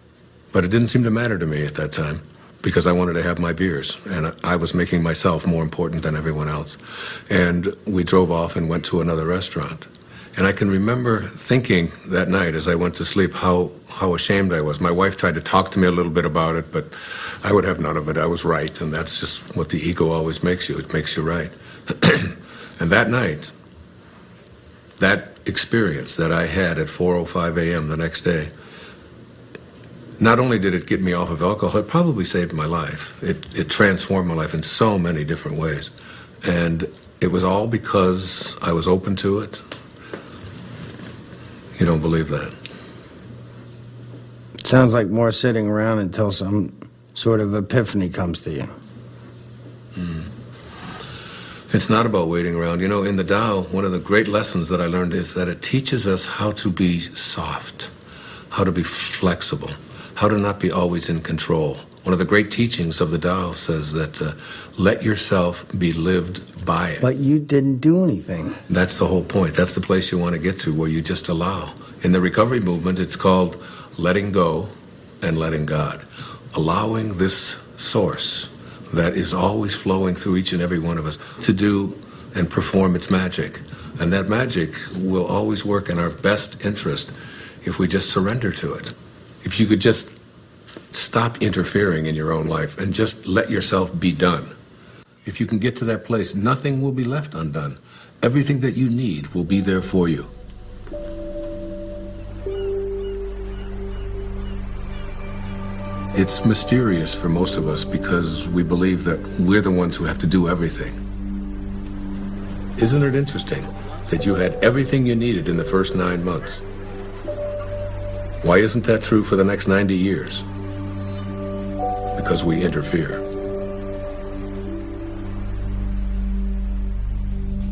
S3: But it didn't seem to matter to me at that time, because I wanted to have my beers, and I was making myself more important than everyone else. And we drove off and went to another restaurant. And I can remember thinking that night as I went to sleep how ashamed I was. My wife tried to talk to me a little bit about it, but I would have none of it. I was right, and that's just what the ego always makes you. It makes you right. And that night, that experience that I had at 4:05 a.m. the next day, not only did it get me off of alcohol, it probably saved my life. It transformed my life in so many different ways. And it was all because I was open to it. You don't believe that?
S10: Sounds like more sitting around until some sort of epiphany comes to you.
S3: It's not about waiting around. You know, in the Tao, one of the great lessons that I learned is that it teaches us how to be soft, how to be flexible, how to not be always in control. One of the great teachings of the Tao says that let yourself be lived by it.
S10: But you didn't do anything.
S3: That's the whole point. That's the place you want to get to, where you just allow. In the recovery movement, it's called letting go and letting God. Allowing this source that is always flowing through each and every one of us to do and perform its magic. And that magic will always work in our best interest if we just surrender to it. If you could just stop interfering in your own life and just let yourself be done. If you can get to that place, nothing will be left undone. Everything that you need will be there for you. It's mysterious for most of us because we believe that we're the ones who have to do everything. Isn't it interesting that you had everything you needed in the first 9 months? Why isn't that true for the next 90 years? Because we interfere.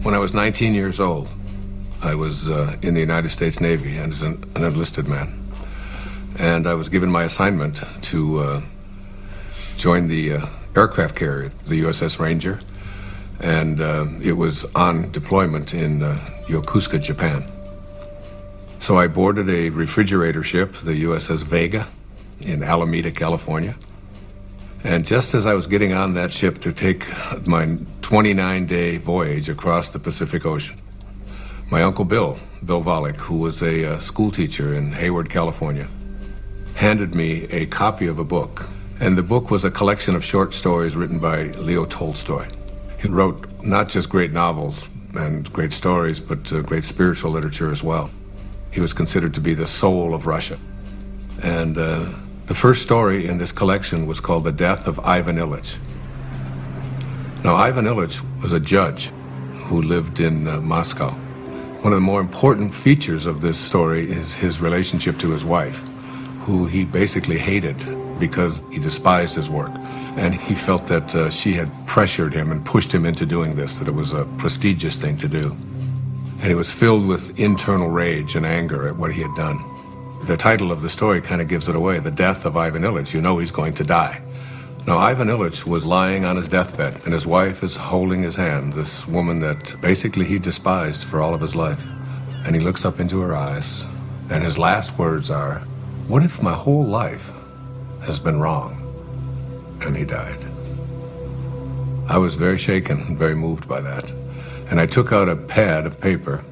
S3: When I was 19 years old, I was in the United States Navy and as an enlisted man. And I was given my assignment to join the aircraft carrier, the USS Ranger. And it was on deployment in Yokosuka, Japan. So I boarded a refrigerator ship, the USS Vega, in Alameda, California. And just as I was getting on that ship to take my 29-day voyage across the Pacific Ocean, my Uncle Bill Volek, who was a school teacher in Hayward, California, handed me a copy of a book. And the book was a collection of short stories written by Leo Tolstoy. He wrote not just great novels and great stories, but great spiritual literature as well. He was considered to be the soul of Russia. And the first story in this collection was called The Death of Ivan Ilyich. Now, Ivan Ilyich was a judge who lived in Moscow. One of the more important features of this story is his relationship to his wife, who he basically hated because he despised his work. And he felt that she had pressured him and pushed him into doing this, that it was a prestigious thing to do. And he was filled with internal rage and anger at what he had done. The title of the story kind of gives it away, The Death of Ivan Ilyich. You know he's going to die. Now, Ivan Ilyich was lying on his deathbed, and his wife is holding his hand, this woman that basically he despised for all of his life. And he looks up into her eyes, and his last words are, "What if my whole life has been wrong? and he died. I was very shaken and very moved by that. And I took out a pad of paper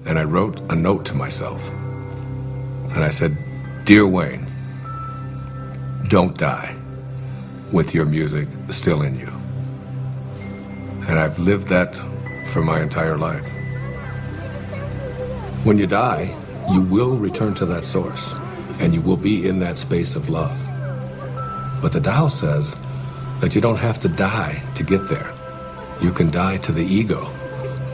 S3: and I wrote a note to myself. And I said, "Dear Wayne, don't die with your music still in you." And I've lived that for my entire life. When you die, you will return to that source, and you will be in that space of love. But the Tao says that you don't have to die to get there. You can die to the ego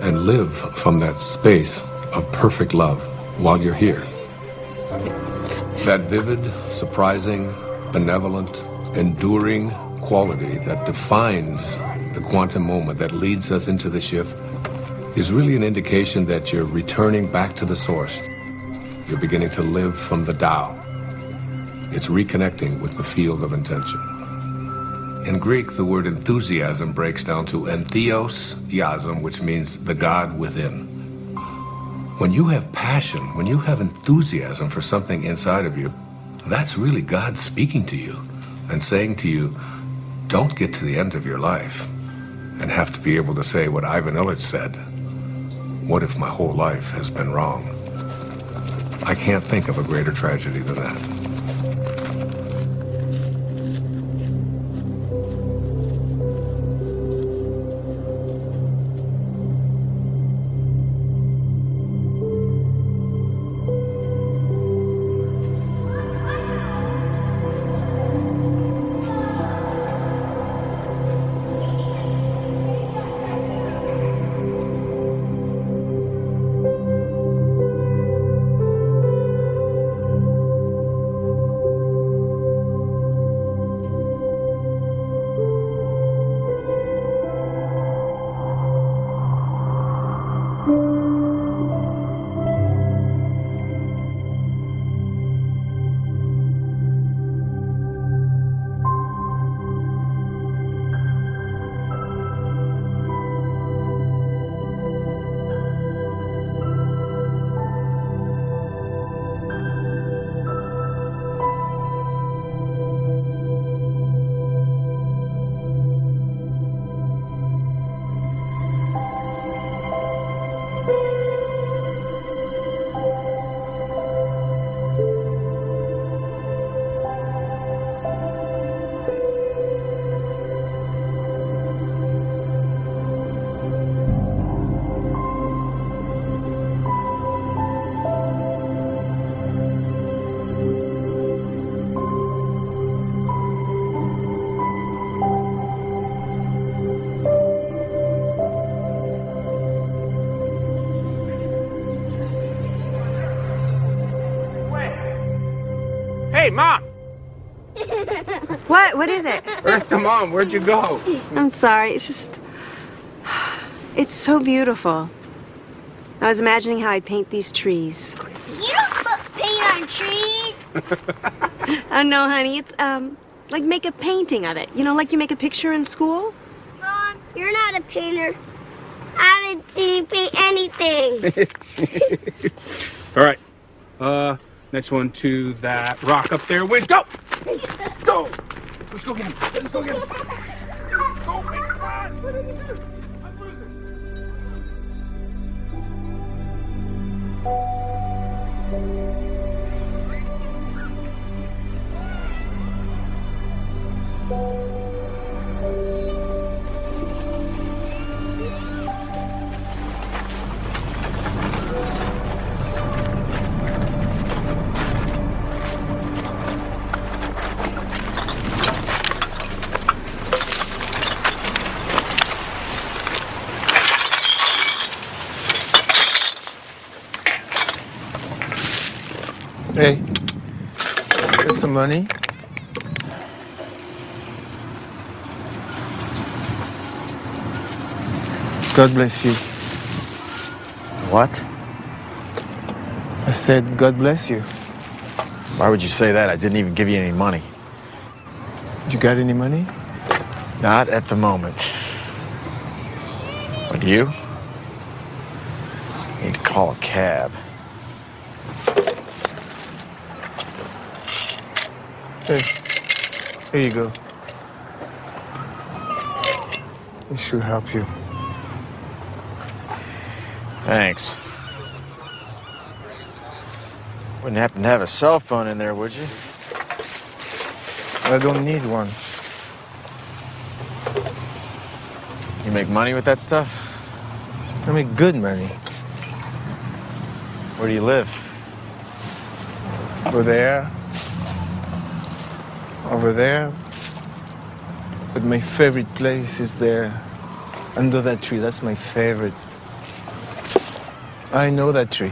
S3: and live from that space of perfect love while you're here. That vivid, surprising, benevolent, enduring quality that defines the quantum moment that leads us into the shift is really an indication that you're returning back to the source. You're beginning to live from the Tao. It's reconnecting with the field of intention. In Greek, the word enthusiasm breaks down to entheos-iasm, which means the God within. When you have passion, when you have enthusiasm for something inside of you, that's really God speaking to you and saying to you, don't get to the end of your life and have to be able to say what Ivan Illich said, "What if my whole life has been wrong?" I can't think of a greater tragedy than that.
S1: Hey, Mom!
S21: What? What is it?
S1: Where's the mom? Where'd you go?
S21: I'm sorry. It's just... It's so beautiful. I was imagining how I'd paint these trees.
S4: You don't put paint on trees.
S21: Oh, no, honey. It's, like make a painting of it. You know, like you make a picture in school?
S4: Mom, you're not a painter. I haven't seen you paint anything.
S1: All right. Next one to that rock up there. Wiz, go! Go! Let's go get him. Let's go get him. Go, Wiz, come on! What are you doing? I'm losing.
S16: Hey, here's some money. God bless you.
S6: What?
S16: I said, God bless you.
S6: Why would you say that? I didn't even give you any money.
S16: You got any money?
S6: Not at the moment. What do you? Need to call a cab.
S16: Hey, here you go. It should help you.
S6: Thanks. Wouldn't happen to have a cell phone in there, would you?
S16: I don't need one.
S6: You make money with that stuff?
S16: I make good money.
S6: Where do you live?
S16: Over there. Over there. But my favorite place is there. Under that tree. That's my favorite. I know that tree.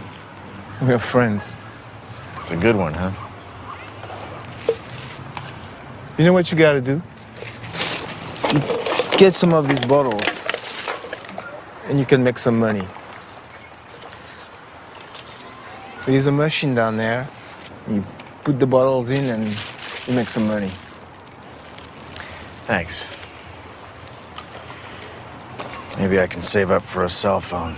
S16: We are friends.
S6: It's a good one, huh?
S16: You know what you gotta do? Get some of these bottles, and you can make some money. There's a machine down there. You put the bottles in, and you make some money.
S6: Thanks. Maybe I can save up for a cell phone.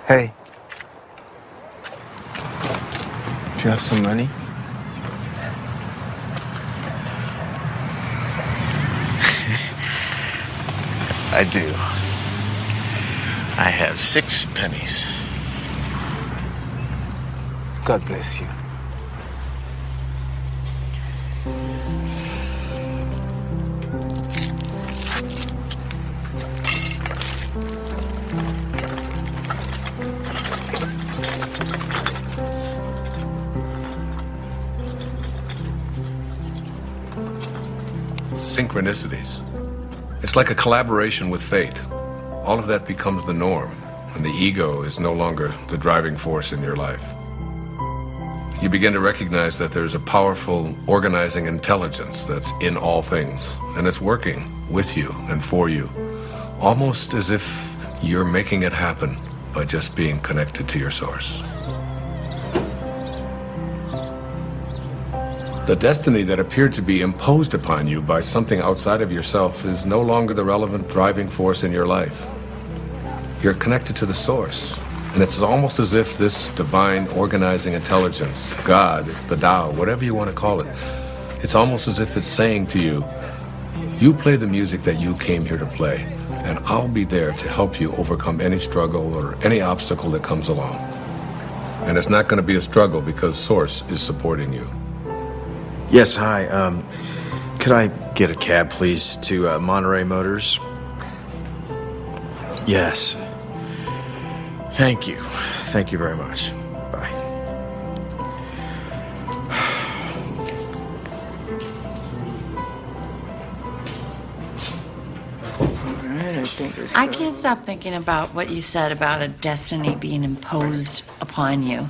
S16: Hey, do you have some money?
S6: I do. I have 6 pennies.
S16: God bless you.
S3: Synchronicities. It's like a collaboration with fate. All of that becomes the norm, and the ego is no longer the driving force in your life. You begin to recognize that there's a powerful organizing intelligence that's in all things, and it's working with you and for you, almost as if you're making it happen by just being connected to your source. The destiny that appeared to be imposed upon you by something outside of yourself is no longer the relevant driving force in your life. You're connected to the source, and it's almost as if this divine organizing intelligence, God, the Tao, whatever you want to call it, it's almost as if it's saying to you, you play the music that you came here to play, and I'll be there to help you overcome any struggle or any obstacle that comes along. And it's not going to be a struggle because Source is supporting you.
S6: Yes, hi. Could I get a cab, please, to Monterey Motors? Yes. Thank you. Thank you very much. Bye.
S19: I can't stop thinking about what you said about a destiny being imposed upon you.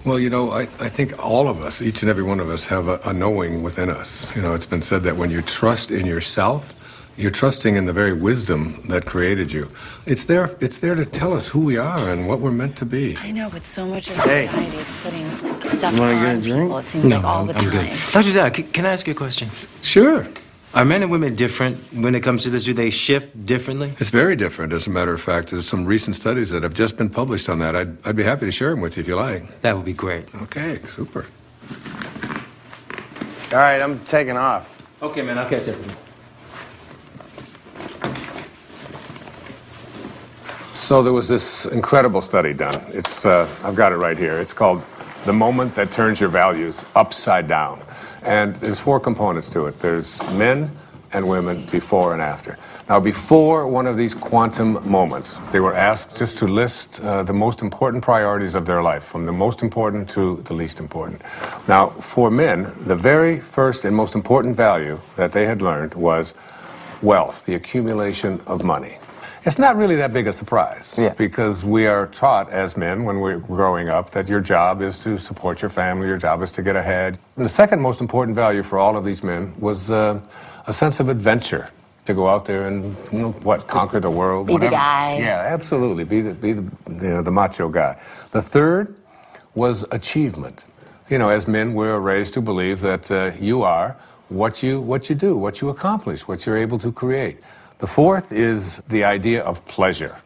S3: Well, you know, I think all of us, each and every one of us, have a knowing within us. You know, it's been said that when you trust in yourself, you're trusting in the very wisdom that created you. It's there to tell us who we are and what we're meant to be.
S19: I know, but so much of society is putting stuff
S10: You wanna get a
S19: on
S10: drink?
S19: people. It seems like all the time.
S5: I'm good. Dr. Dow, can I ask you a question?
S3: Sure.
S5: Are men and women different when it comes to this? Do they shift differently?
S3: It's very different, as a matter of fact. There's some recent studies that have just been published on that. I'd be happy to share them with you if you like.
S5: That would be great.
S3: Okay, super.
S18: All right, I'm taking off.
S5: Okay, man, I'll catch up with you.
S2: So there was this incredible study done. It's I've got it right here. It's called The Moment That Turns Your Values Upside Down. And there's 4 components to it. There's men and women before and after. Now, before one of these quantum moments, they were asked just to list the most important priorities of their life, from the most important to the least important. Now, for men, the very first and most important value that they had learned was wealth, the accumulation of money. It's not really that big a surprise, because we are taught as men when we're growing up that your job is to support your family, your job is to get ahead. And the second most important value for all of these men was a sense of adventure, to go out there and, you know, conquer the world.
S19: Be
S2: whatever.
S19: the guy.
S2: Yeah, absolutely, be the macho guy. The third was achievement. You know, as men, we're raised to believe that you are
S3: what you do, what you accomplish, what you're able to create. The fourth is the idea of pleasure.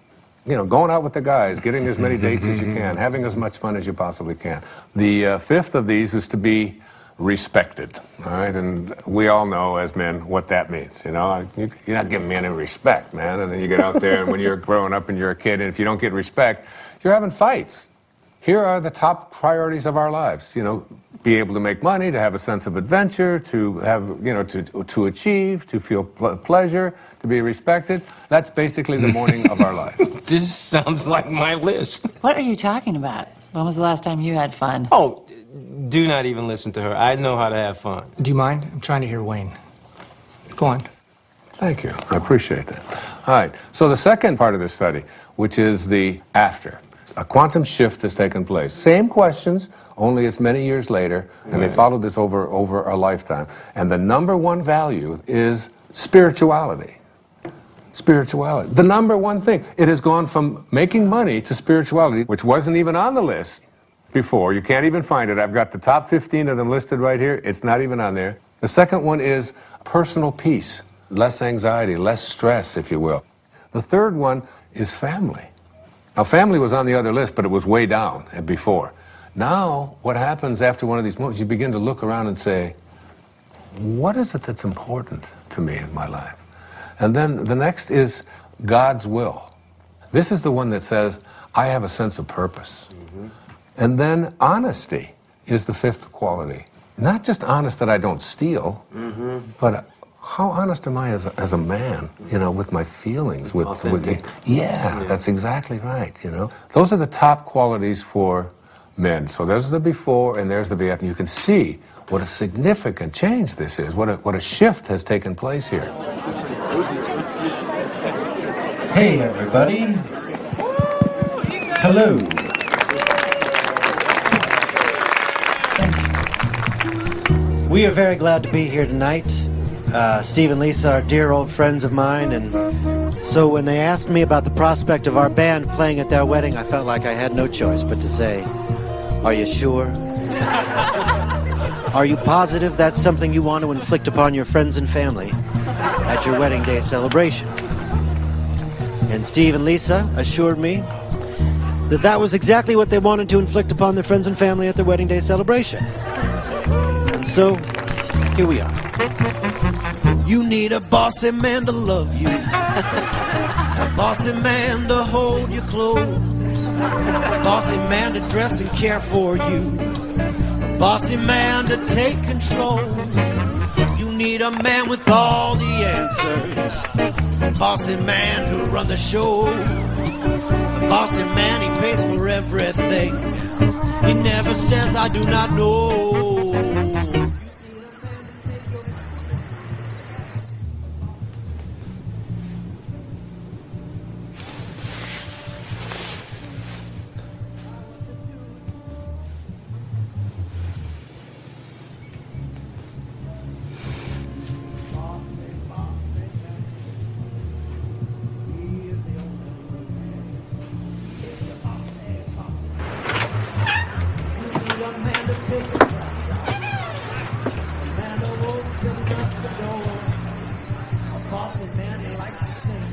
S3: You know, going out with the guys, getting as many dates as you can, having as much fun as you possibly can. The fifth of these is to be respected, all right? And we all know as men what that means, you know? You're not giving me any respect, man. And then you get out there, and when you're growing up and you're a kid, and if you don't get respect, you're having fights. Here are the top priorities of our lives, you know, be able to make money, to have a sense of adventure, to have, you know, to achieve, to feel pleasure, to be respected. That's basically the morning of our life.
S5: This sounds like my list.
S19: What are you talking about? When was the last time you had fun?
S5: Oh, do not even listen to her. I know how to have fun.
S20: Do you mind? I'm trying to hear Wayne. Go on.
S3: Thank you. I appreciate that. All right. So the second part of this study, which is the after. A quantum shift has taken place. Same questions, only it's many years later, and they followed this over a lifetime. And the number one value is spirituality. Spirituality. The number one thing. It has gone from making money to spirituality, which wasn't even on the list before. You can't even find it. I've got the top 15 of them listed right here. It's not even on there. The second one is personal peace, less anxiety, less stress, if you will. The third one is family. Now, family was on the other list, but it was way down before. Now, what happens after one of these moments, you begin to look around and say, what is it that's important to me in my life? And then the next is God's will. This is the one that says, I have a sense of purpose. And then honesty is the fifth quality. Not just honest that I don't steal, but how honest am I as a man, you know, with my feelings, with yeah, that's exactly right, you know. Those are the top qualities for men. So there's the before and there's the after. You can see what a significant change this is, what a shift has taken place here.
S15: Hey, everybody. Hello. We are very glad to be here tonight. Steve and Lisa are dear old friends of mine, and so when they asked me about the prospect of our band playing at their wedding, I felt like I had no choice but to say, are you sure? Are you positive that's something you want to inflict upon your friends and family at your wedding day celebration? And Steve and Lisa assured me that that was exactly what they wanted to inflict upon their friends and family at their wedding day celebration. And so, here we are. You need a bossy man to love you, a bossy man to hold you close, a bossy man to dress and care for you, a bossy man to take control. You need a man with all the answers, a bossy man who run the show, a bossy man, he pays for everything, he never says I do not know.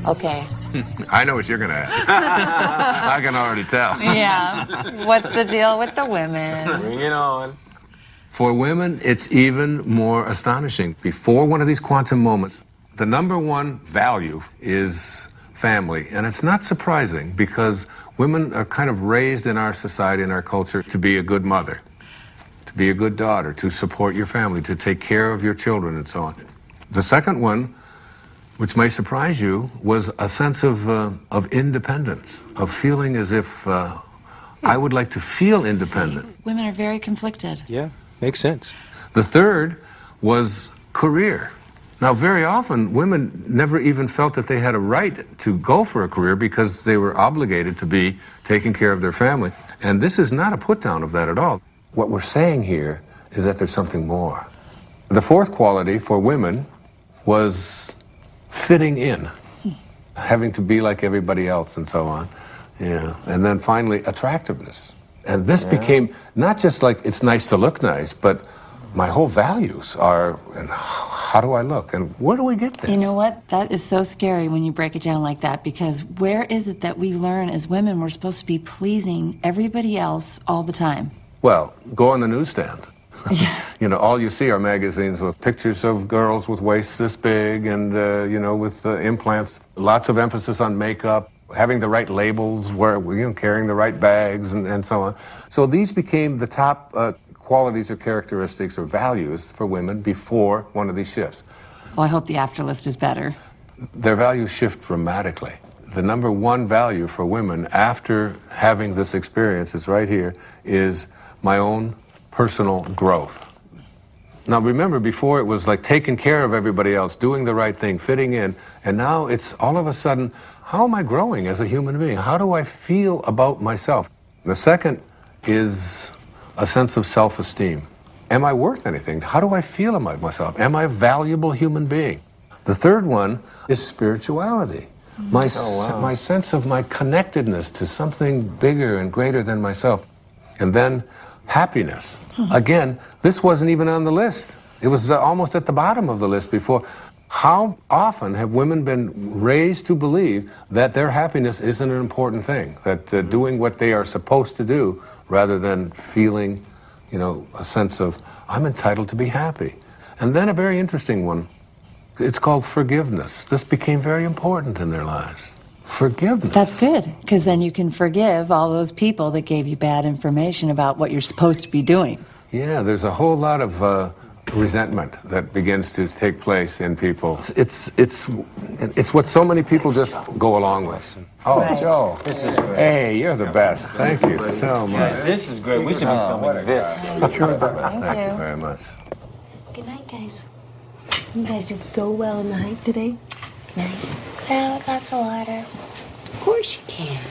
S19: Okay.
S3: I know what you're going to ask. I can already tell.
S19: Yeah. What's the deal with the women?
S5: Bring it on.
S3: For women, it's even more astonishing. Before one of these quantum moments, the number one value is family. And it's not surprising because women are kind of raised in our society, in our culture, to be a good mother, to be a good daughter, to support your family, to take care of your children, and so on. The second one, which may surprise you, was a sense of independence, of feeling as if I would like to feel independent.
S19: See, women are very conflicted.
S5: Yeah, makes sense.
S3: The third was career. Now, very often, women never even felt that they had a right to go for a career because they were obligated to be taking care of their family. And this is not a put-down of that at all. What we're saying here is that there's something more. The fourth quality for women was fitting in, having to be like everybody else and so on. Yeah. And then finally, attractiveness. And this became not just like it's nice to look nice, but My whole values are, and how do I look, and where do we get this?
S19: You know what? That is so scary when you break it down like that, because where is it that we learn as women we're supposed to be pleasing everybody else all the time?
S3: Well, go on the newsstand. You know, all you see are magazines with pictures of girls with waists this big and, you know, with implants. Lots of emphasis on makeup, having the right labels, carrying the right bags, and so on. So these became the top qualities or characteristics or values for women before one of these shifts.
S19: Well, I hope the after list is better.
S3: Their values shift dramatically. The number one value for women after having this experience, it's right here, is my own personal growth. Now remember, before it was like taking care of everybody else, doing the right thing, fitting in, and now it's all of a sudden, how am I growing as a human being? How do I feel about myself? The second is a sense of self-esteem. Am I worth anything? How do I feel about myself? Am I a valuable human being? The third one is spirituality. My sense of my connectedness to something bigger and greater than myself. And then happiness. Again, this wasn't even on the list. It was almost at the bottom of the list before. How often have women been raised to believe that their happiness isn't an important thing, that doing what they are supposed to do rather than feeling, you know, a sense of, I'm entitled to be happy. And then a very interesting one, it's called forgiveness. This became very important in their lives. Forgiveness.
S19: That's good, because then you can forgive all those people that gave you bad information about what you're supposed to be doing.
S3: Yeah, there's a whole lot of resentment that begins to take place in people. It's what so many people just go along with. Oh, right. Joe,
S18: this is great.
S3: Hey, you're the best. Thank you so much.
S5: This is great. We should be filming this.
S3: Thank you very much.
S12: Good night, guys. You guys did so well in the hike today. Night.
S4: Can I have a glass of water?
S12: Of course you can.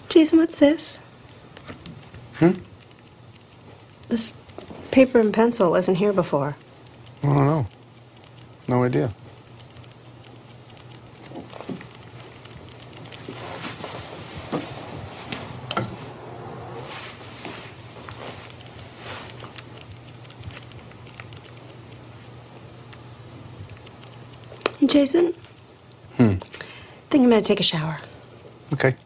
S12: Jason, what's this? This paper and pencil wasn't here before.
S16: I don't know. No idea.
S12: Jason? I think I'm gonna take a shower.
S16: Okay.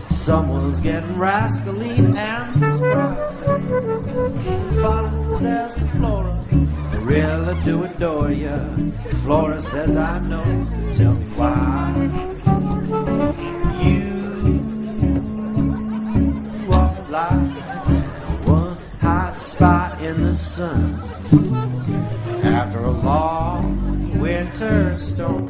S22: Someone's getting rascally and spry. Fauna says to Flora, I really do adore ya. Flora says, I know, tell me why. You are like one hot spot in the sun after a long winter storm.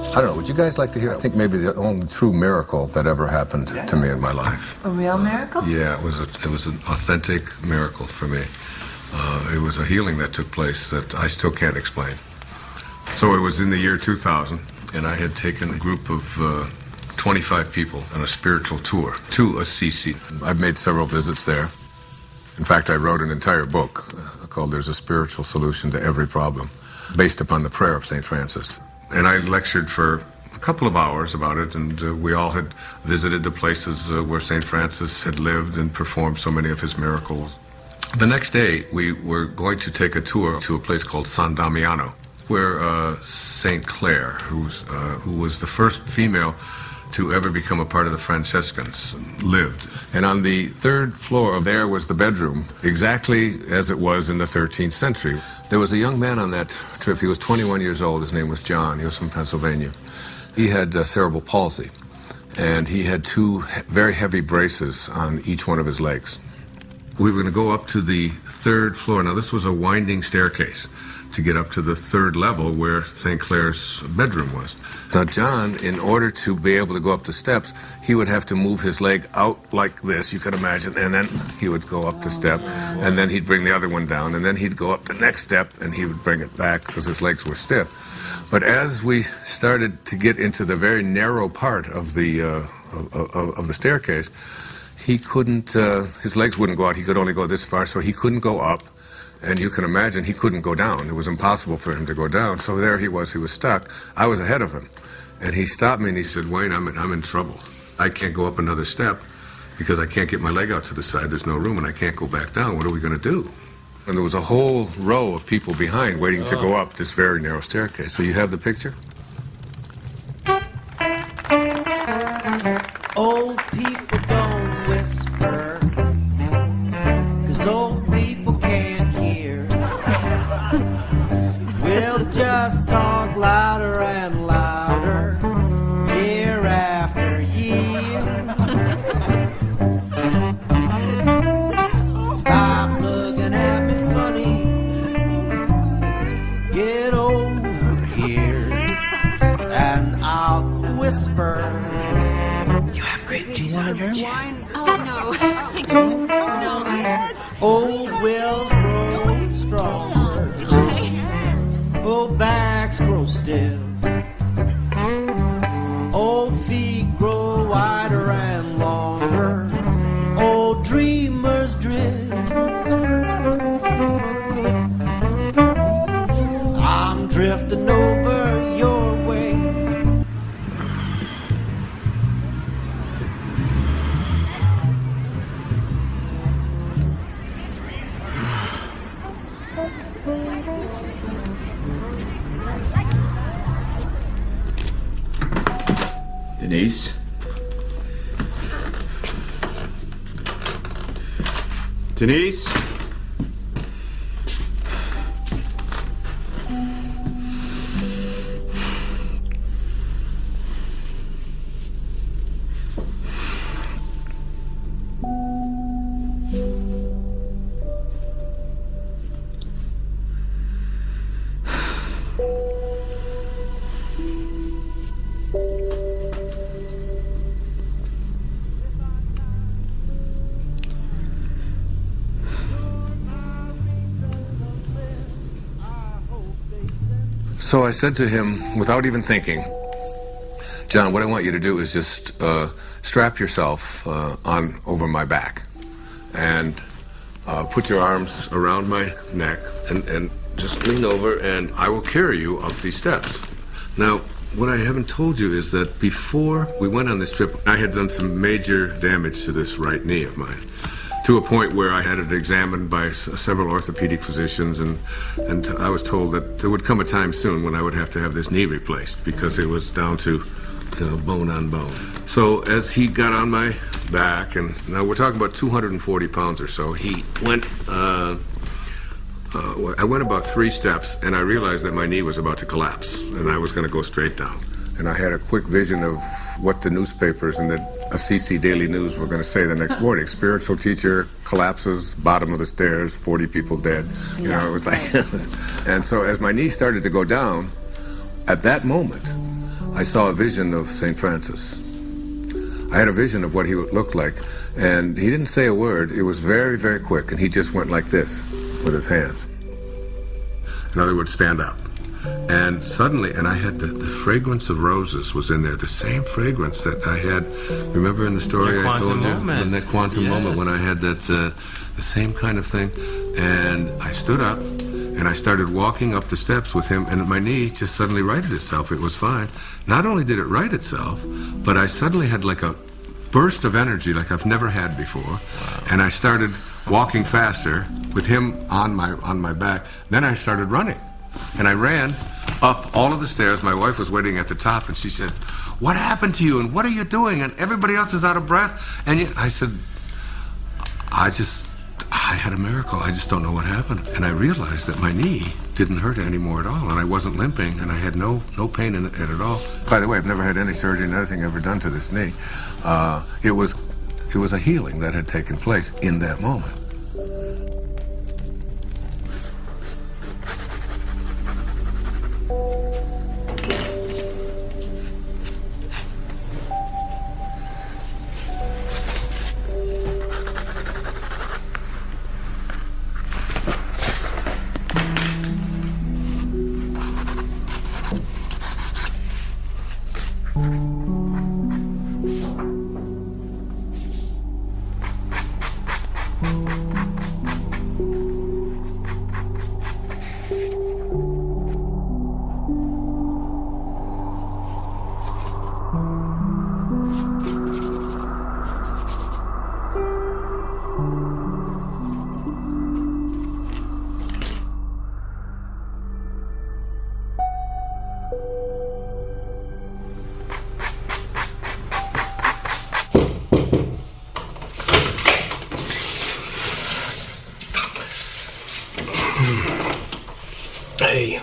S3: I don't know, would you guys like to hear? I think maybe the only true miracle that ever happened to me in my life.
S19: A real miracle?
S3: Yeah, it was an authentic miracle for me. It was a healing that took place that I still can't explain. So it was in the year 2000, and I had taken a group of 25 people on a spiritual tour to Assisi. I've made several visits there. In fact, I wrote an entire book called There's a Spiritual Solution to Every Problem, based upon the prayer of St. Francis. And I lectured for a couple of hours about it, and we all had visited the places where St. Francis had lived and performed so many of his miracles. The next day, we were going to take a tour to a place called San Damiano, where St. Clare, who was the first female to ever become a part of the Franciscans, lived. And on the third floor there was the bedroom, exactly as it was in the 13th century. There was a young man on that trip. He was 21 years old. His name was John. He was from Pennsylvania. He had cerebral palsy, and he had 2 very heavy braces on each one of his legs. We were going to go up to the 3rd floor. Now, this was a winding staircase to get up to the 3rd level where St. Clare's bedroom was. Now, John, in order to be able to go up the steps, he would have to move his leg out like this, you can imagine, and then he would go up the step, and then he'd bring the other one down, and then he'd go up the next step, and he would bring it back because his legs were stiff. But as we started to get into the very narrow part of the staircase, he couldn't, his legs wouldn't go out. He could only go this far, so he couldn't go up. And you can imagine he couldn't go down. It was impossible for him to go down. So there he was stuck. I was ahead of him. And he stopped me and he said, Wayne, I'm in trouble. I can't go up another step because I can't get my leg out to the side. There's no room and I can't go back down. What are we going to do? And there was a whole row of people behind waiting to go up this very narrow staircase. So you have the picture?
S22: Old people don't whisper, 'cause old people can't hear. We'll just talk louder and louder, year after year. Stop looking at me funny, get over here, and I'll whisper. You have grape cheese on your wine?
S17: Oh, no. Thank you. No.
S22: Yes. Old wills grow stronger. Old backs grow stiff. Old feet grow wider and longer. Old dreamers drift. I'm drifting over your way.
S6: Denise?
S13: Denise?
S3: So I said to him, without even thinking, John, what I want you to do is just strap yourself on over my back and put your arms around my neck and just lean over and I will carry you up these steps. Now, what I haven't told you is that before we went on this trip, I had done some major damage to this right knee of mine, to a point where I had it examined by several orthopedic physicians, and I was told that there would come a time soon when I would have to have this knee replaced because it was down to, bone on bone. So as he got on my back, and now we're talking about 240 pounds or so, he went, I went about 3 steps, and I realized that my knee was about to collapse, and I was going to go straight down. And I had a quick vision of what the newspapers and the Assisi Daily News were going to say the next morning. Spiritual teacher collapses, bottom of the stairs, 40 people dead. You know, it was like... And so as my knee started to go down, at that moment, I saw a vision of St. Francis. I had a vision of what he would look like, and he didn't say a word. It was very, very quick, and he just went like this with his hands. In other words, stand up.
S2: And suddenly, and I had the fragrance of roses was in there, the same fragrance that I had, remember in the story I told you? In that quantum moment when I had that, the same kind of thing. And I stood up, and I started walking up the steps with him, and my knee just suddenly righted itself. It was fine. Not only did it right itself, but I suddenly had like a burst of energy like I've never had before. And I started walking faster with him on my back. Then I started running. And I ran up all of the stairs. My wife was waiting at the top, and she said, "What happened to you? And what are you doing? And everybody else is out of breath." And I said, I had a miracle. I just don't know what happened. And I realized that my knee didn't hurt anymore at all, and I wasn't limping, and I had no pain in it at all. By the way, I've never had any surgery and anything ever done to this knee. It was a healing that had taken place in that moment.
S7: Hey,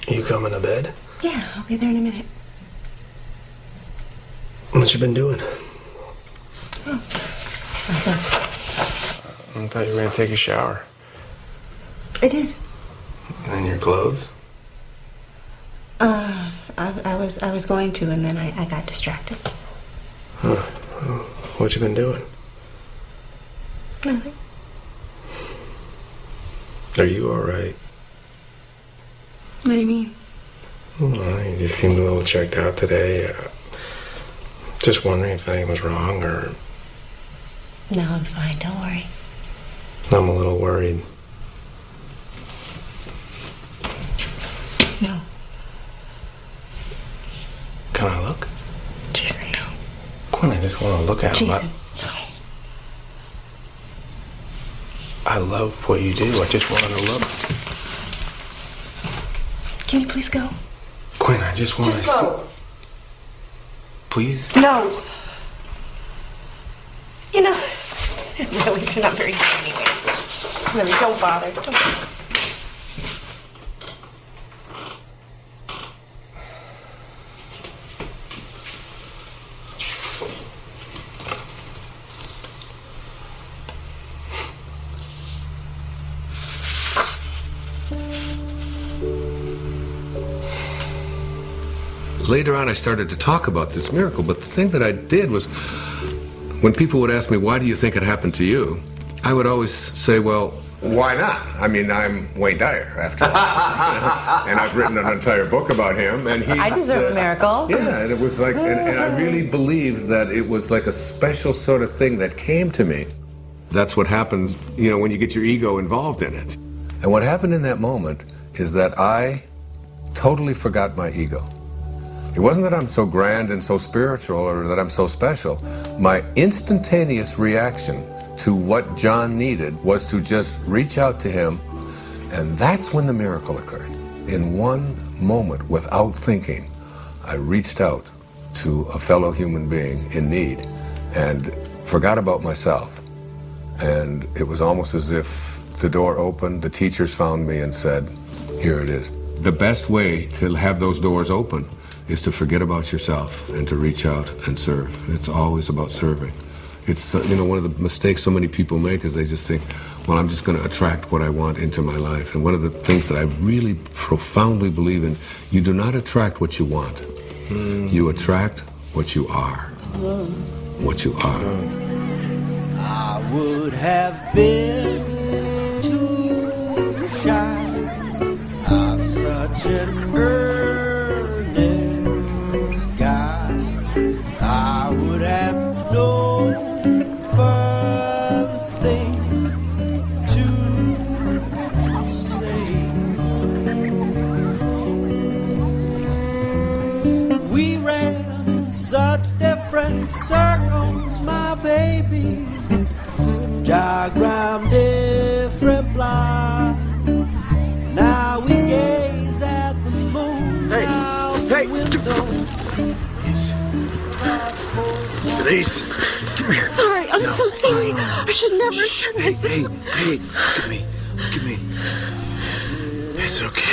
S7: you coming to bed?
S12: Yeah, I'll be there in a minute.
S7: What you been doing?
S12: Oh.
S7: I thought you were gonna take a shower.
S12: I did.
S7: And your clothes?
S12: I was going to, and then I got distracted.
S7: Huh. What you been doing?
S12: Nothing.
S7: Are you alright?
S12: What do you mean?
S7: Well, you just seemed a little checked out today. Just wondering if anything was wrong, or...
S12: No, I'm fine. Don't worry.
S7: I'm a little worried.
S12: No.
S7: Can I look?
S12: Jason, no.
S7: Quinn, I just want to look at him.
S12: Jason.
S7: I love what you do. I just wanted to look.
S12: Can you please go?
S7: Quinn, I just want to
S12: Just go.
S7: Please?
S12: No. You know, really, you're not very good anyways. Really, don't bother. Don't bother.
S2: Later on, I started to talk about this miracle, but the thing that I did was, when people would ask me, why do you think it happened to you? I would always say, well, why not? I mean, I'm Wayne Dyer, after all. And I've written an entire book about him, and he's...
S9: I deserve a miracle.
S2: Yeah, and it was like, and I really believed that it was like a special sort of thing that came to me. That's what happens, you know, when you get your ego involved in it. And what happened in that moment is that I totally forgot my ego. It wasn't that I'm so grand and so spiritual or that I'm so special. My instantaneous reaction to what John needed was to just reach out to him, and that's when the miracle occurred. In one moment, without thinking, I reached out to a fellow human being in need and forgot about myself. And it was almost as if the door opened, the teachers found me and said, here it is. The best way to have those doors open is to forget about yourself and to reach out and serve. It's always about serving. It's, you know, one of the mistakes so many people make is they just think, well, I'm just going to attract what I want into my life. And one of the things that I really profoundly believe in, you do not attract what you want. You attract what you are. What you are.
S22: I would have been too shy. I'm such such an earnest guy, I would have no fun things to say. We ran in such different circles, my baby, diagram different blocks. Now we gaze at the moon out the window.
S13: Denise, come here.
S12: Sorry, I'm so sorry. I should never have done this.
S13: Hey, look at me. Look at me. It's okay.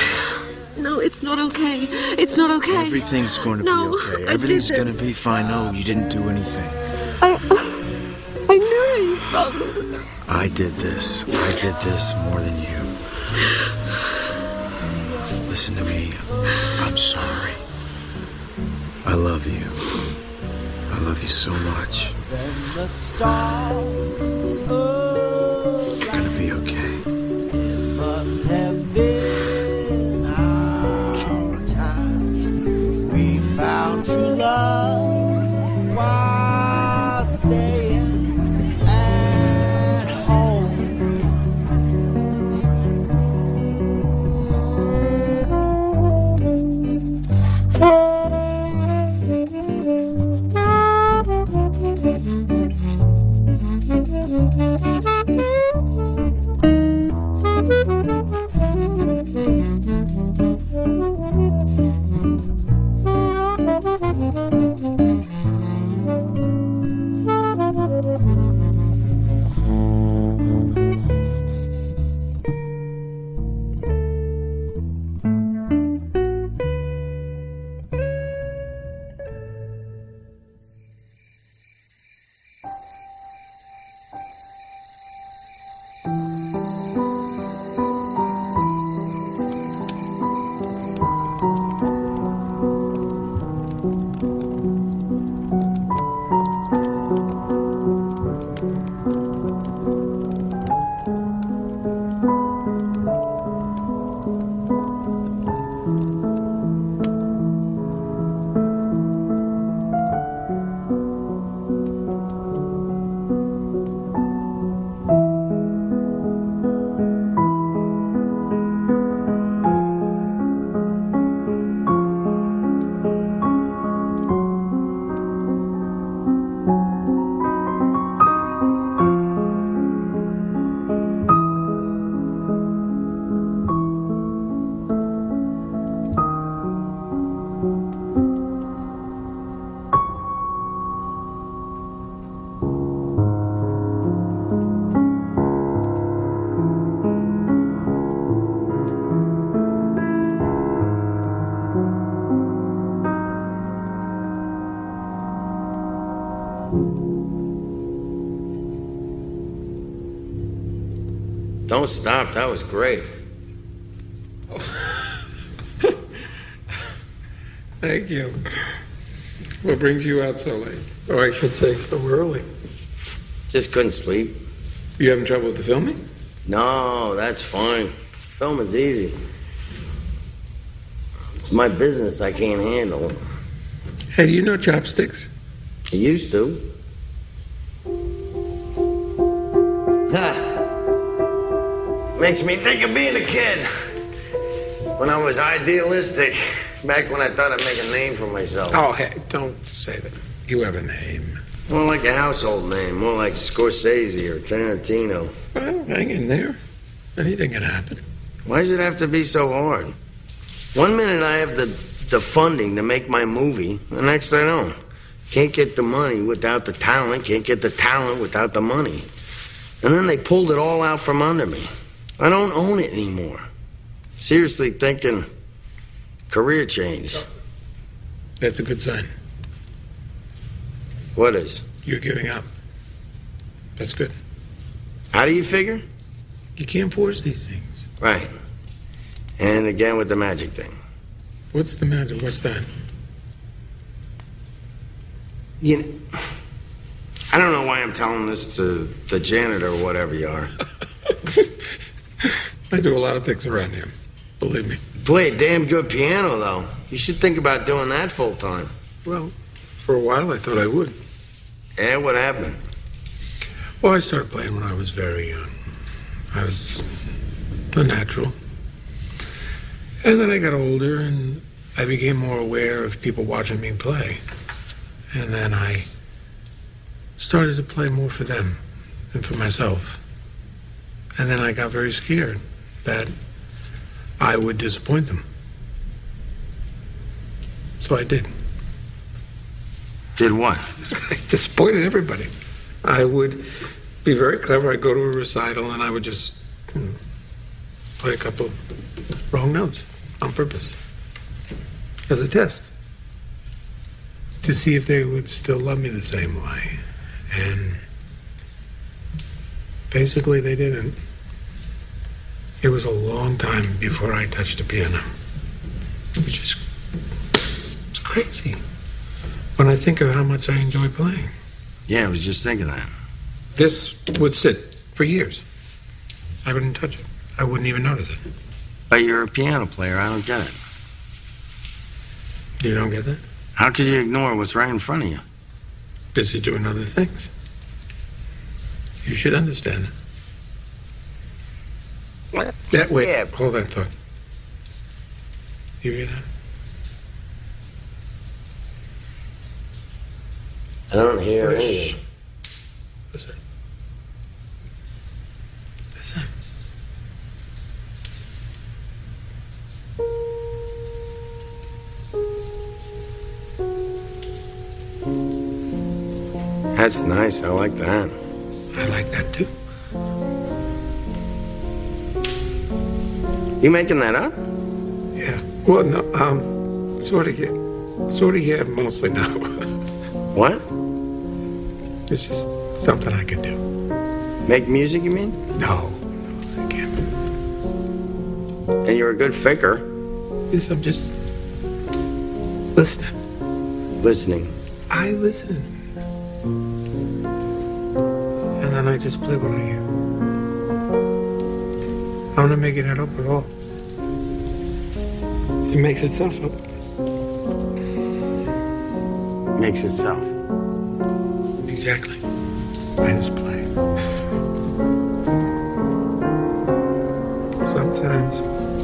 S12: No, it's not okay. It's not okay.
S13: Everything's going to be okay. Everything's going to be fine. No, you didn't do anything.
S12: I knew you felt it.
S13: I did this. I did this more than you. Listen to me. I'm sorry. I love you. I love you so much.
S22: Then the stars
S13: It's gonna be okay.
S22: must have been our time. We found true love while staying at home.
S8: Don't stop. That was great.
S2: Thank you. What brings you out so late? Or I should say so early.
S8: Just couldn't sleep.
S2: You having trouble with the filming?
S8: No, that's fine. Filming's easy. It's my business I can't handle.
S2: Hey, you know chopsticks?
S8: I used to. Makes me think of being a kid. When I was idealistic. Back when I thought I'd make a name for myself.
S2: Oh, hey, don't say that. You have a name.
S8: More like a household name. More like Scorsese or Tarantino.
S2: Well, hang in there. Anything can happen.
S8: Why does it have to be so hard? One minute I have the funding to make my movie. The next I don't. Can't get the money without the talent. Can't get the talent without the money. And then they pulled it all out from under me. I don't own it anymore. Seriously thinking career change.
S2: That's a good sign.
S8: What is?
S2: You're giving up. That's good.
S8: How do you figure?
S2: You can't force these things.
S8: Right. And again with the magic thing.
S2: What's the magic? What's that?
S8: You know, I don't know why I'm telling this to the janitor or whatever you are.
S2: I do a lot of things around here. Believe me.
S8: Play a damn good piano, though. You should think about doing that full time.
S2: Well, for a while I thought I would.
S8: And what happened?
S2: Well, I started playing when I was very young. I was a natural. And then I got older and I became more aware of people watching me play. And then I started to play more for them than for myself. And then I got very scared that I would disappoint them. So I did.
S8: Did what?
S2: I disappointed everybody. I would be very clever. I'd go to a recital and I would just play a couple wrong notes on purpose as a test to see if they would still love me the same way. And basically they didn't. It was a long time before I touched a piano, which is it's crazy when I think of how much I enjoy playing.
S8: Yeah, I was just thinking that.
S2: This would sit for years. I wouldn't touch it. I wouldn't even notice it.
S8: But you're a piano player. I don't get it.
S2: You don't get that?
S8: How could you ignore what's right in front of you?
S2: Busy doing other things. You should understand it. Wait, hold that thought. You hear that?
S8: I don't hear anything.
S2: Listen. Listen.
S8: That's nice. I like that.
S2: I like that too.
S8: You making that up?
S2: Yeah. Well, no, sort of, yeah, mostly now.
S8: What?
S2: It's just something I could do.
S8: Make music, you mean?
S2: No, I can't.
S8: And you're a good faker.
S2: Yes, I'm just listening.
S8: Listening.
S2: I listen. And then I just play what I hear. I'm not making it up at all. It makes itself up.
S8: Makes itself.
S2: Exactly. I just play. Sometimes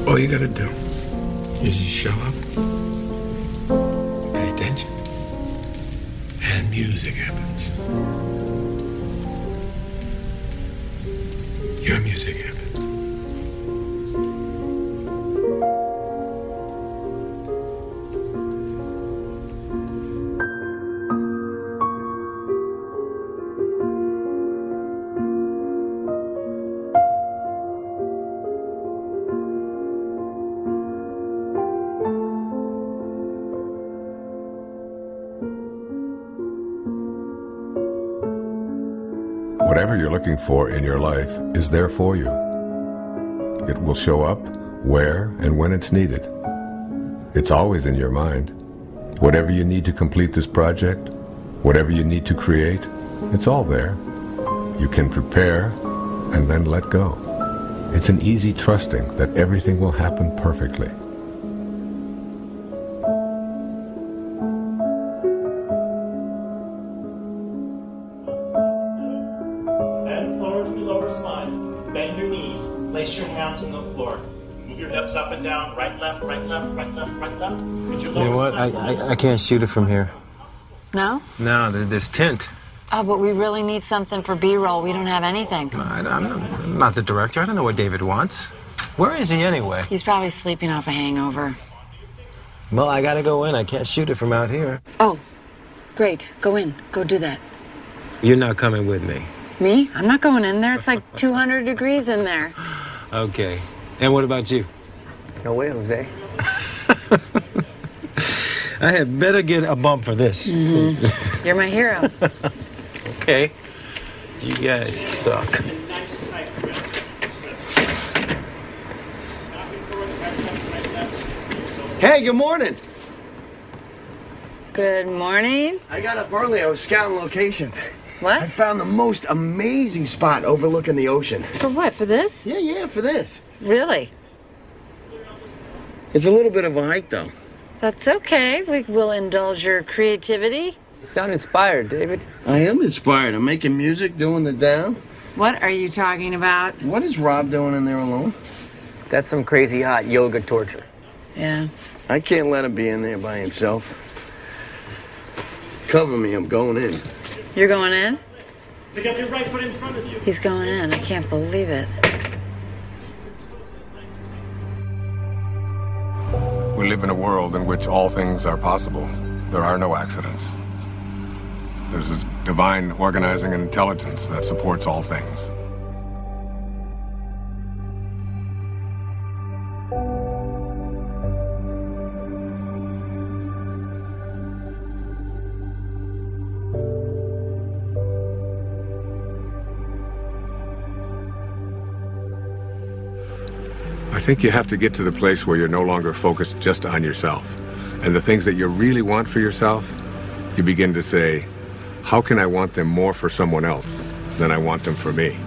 S2: all you gotta do is just show up, pay attention, and music happens. Your music happens. Whatever you're looking for in your life is there for you. It will show up where and when it's needed. It's always in your mind. Whatever you need to complete this project, whatever you need to create, it's all there. You can prepare and then let go. It's an easy trusting that everything will happen perfectly.
S9: Bend forward to your lower spine. Bend your knees. Place your hands on the floor. Move your hips up and down. Right, left, right, left, right, left, right, left. Get your
S5: You know
S9: lower
S5: what?
S9: spine.
S5: I can't shoot it from here.
S11: No?
S5: No, there's tint.
S11: Oh, but we really need something for B-roll. We don't have anything.
S5: I'm not the director. I don't know what David wants. Where is he anyway?
S11: He's probably sleeping off a hangover.
S5: Well, I gotta go in. I can't shoot it from out here.
S11: Oh, great. Go in. Go do that.
S5: You're not coming with me.
S11: Me? I'm not going in there. It's like 200 degrees in there.
S5: Okay. And what about you?
S20: No way, Jose.
S5: I had better get a bump for this.
S11: Mm-hmm. You're my hero.
S5: Okay. You guys suck.
S10: Hey, good morning.
S11: Good morning.
S10: I got up early. I was scouting locations.
S11: What?
S10: I found the most amazing spot overlooking the ocean.
S11: For what? For this?
S10: Yeah, for this.
S11: Really?
S8: It's a little bit of a hike, though.
S19: That's okay. We will indulge your creativity.
S14: You sound inspired, David.
S8: I am inspired. I'm making music, doing the down.
S19: What are you talking about?
S8: What is Rob doing in there alone?
S14: That's some crazy hot yoga torture.
S19: Yeah.
S8: I can't let him be in there by himself. Cover me, I'm going in.
S19: You're going in?
S9: Pick up your right foot in front of you.
S19: He's going in. I can't believe it.
S2: We live in a world in which all things are possible. There are no accidents. There's this divine organizing intelligence that supports all things. I think you have to get to the place where you're no longer focused just on yourself. And the things that you really want for yourself, you begin to say, how can I want them more for someone else than I want them for me?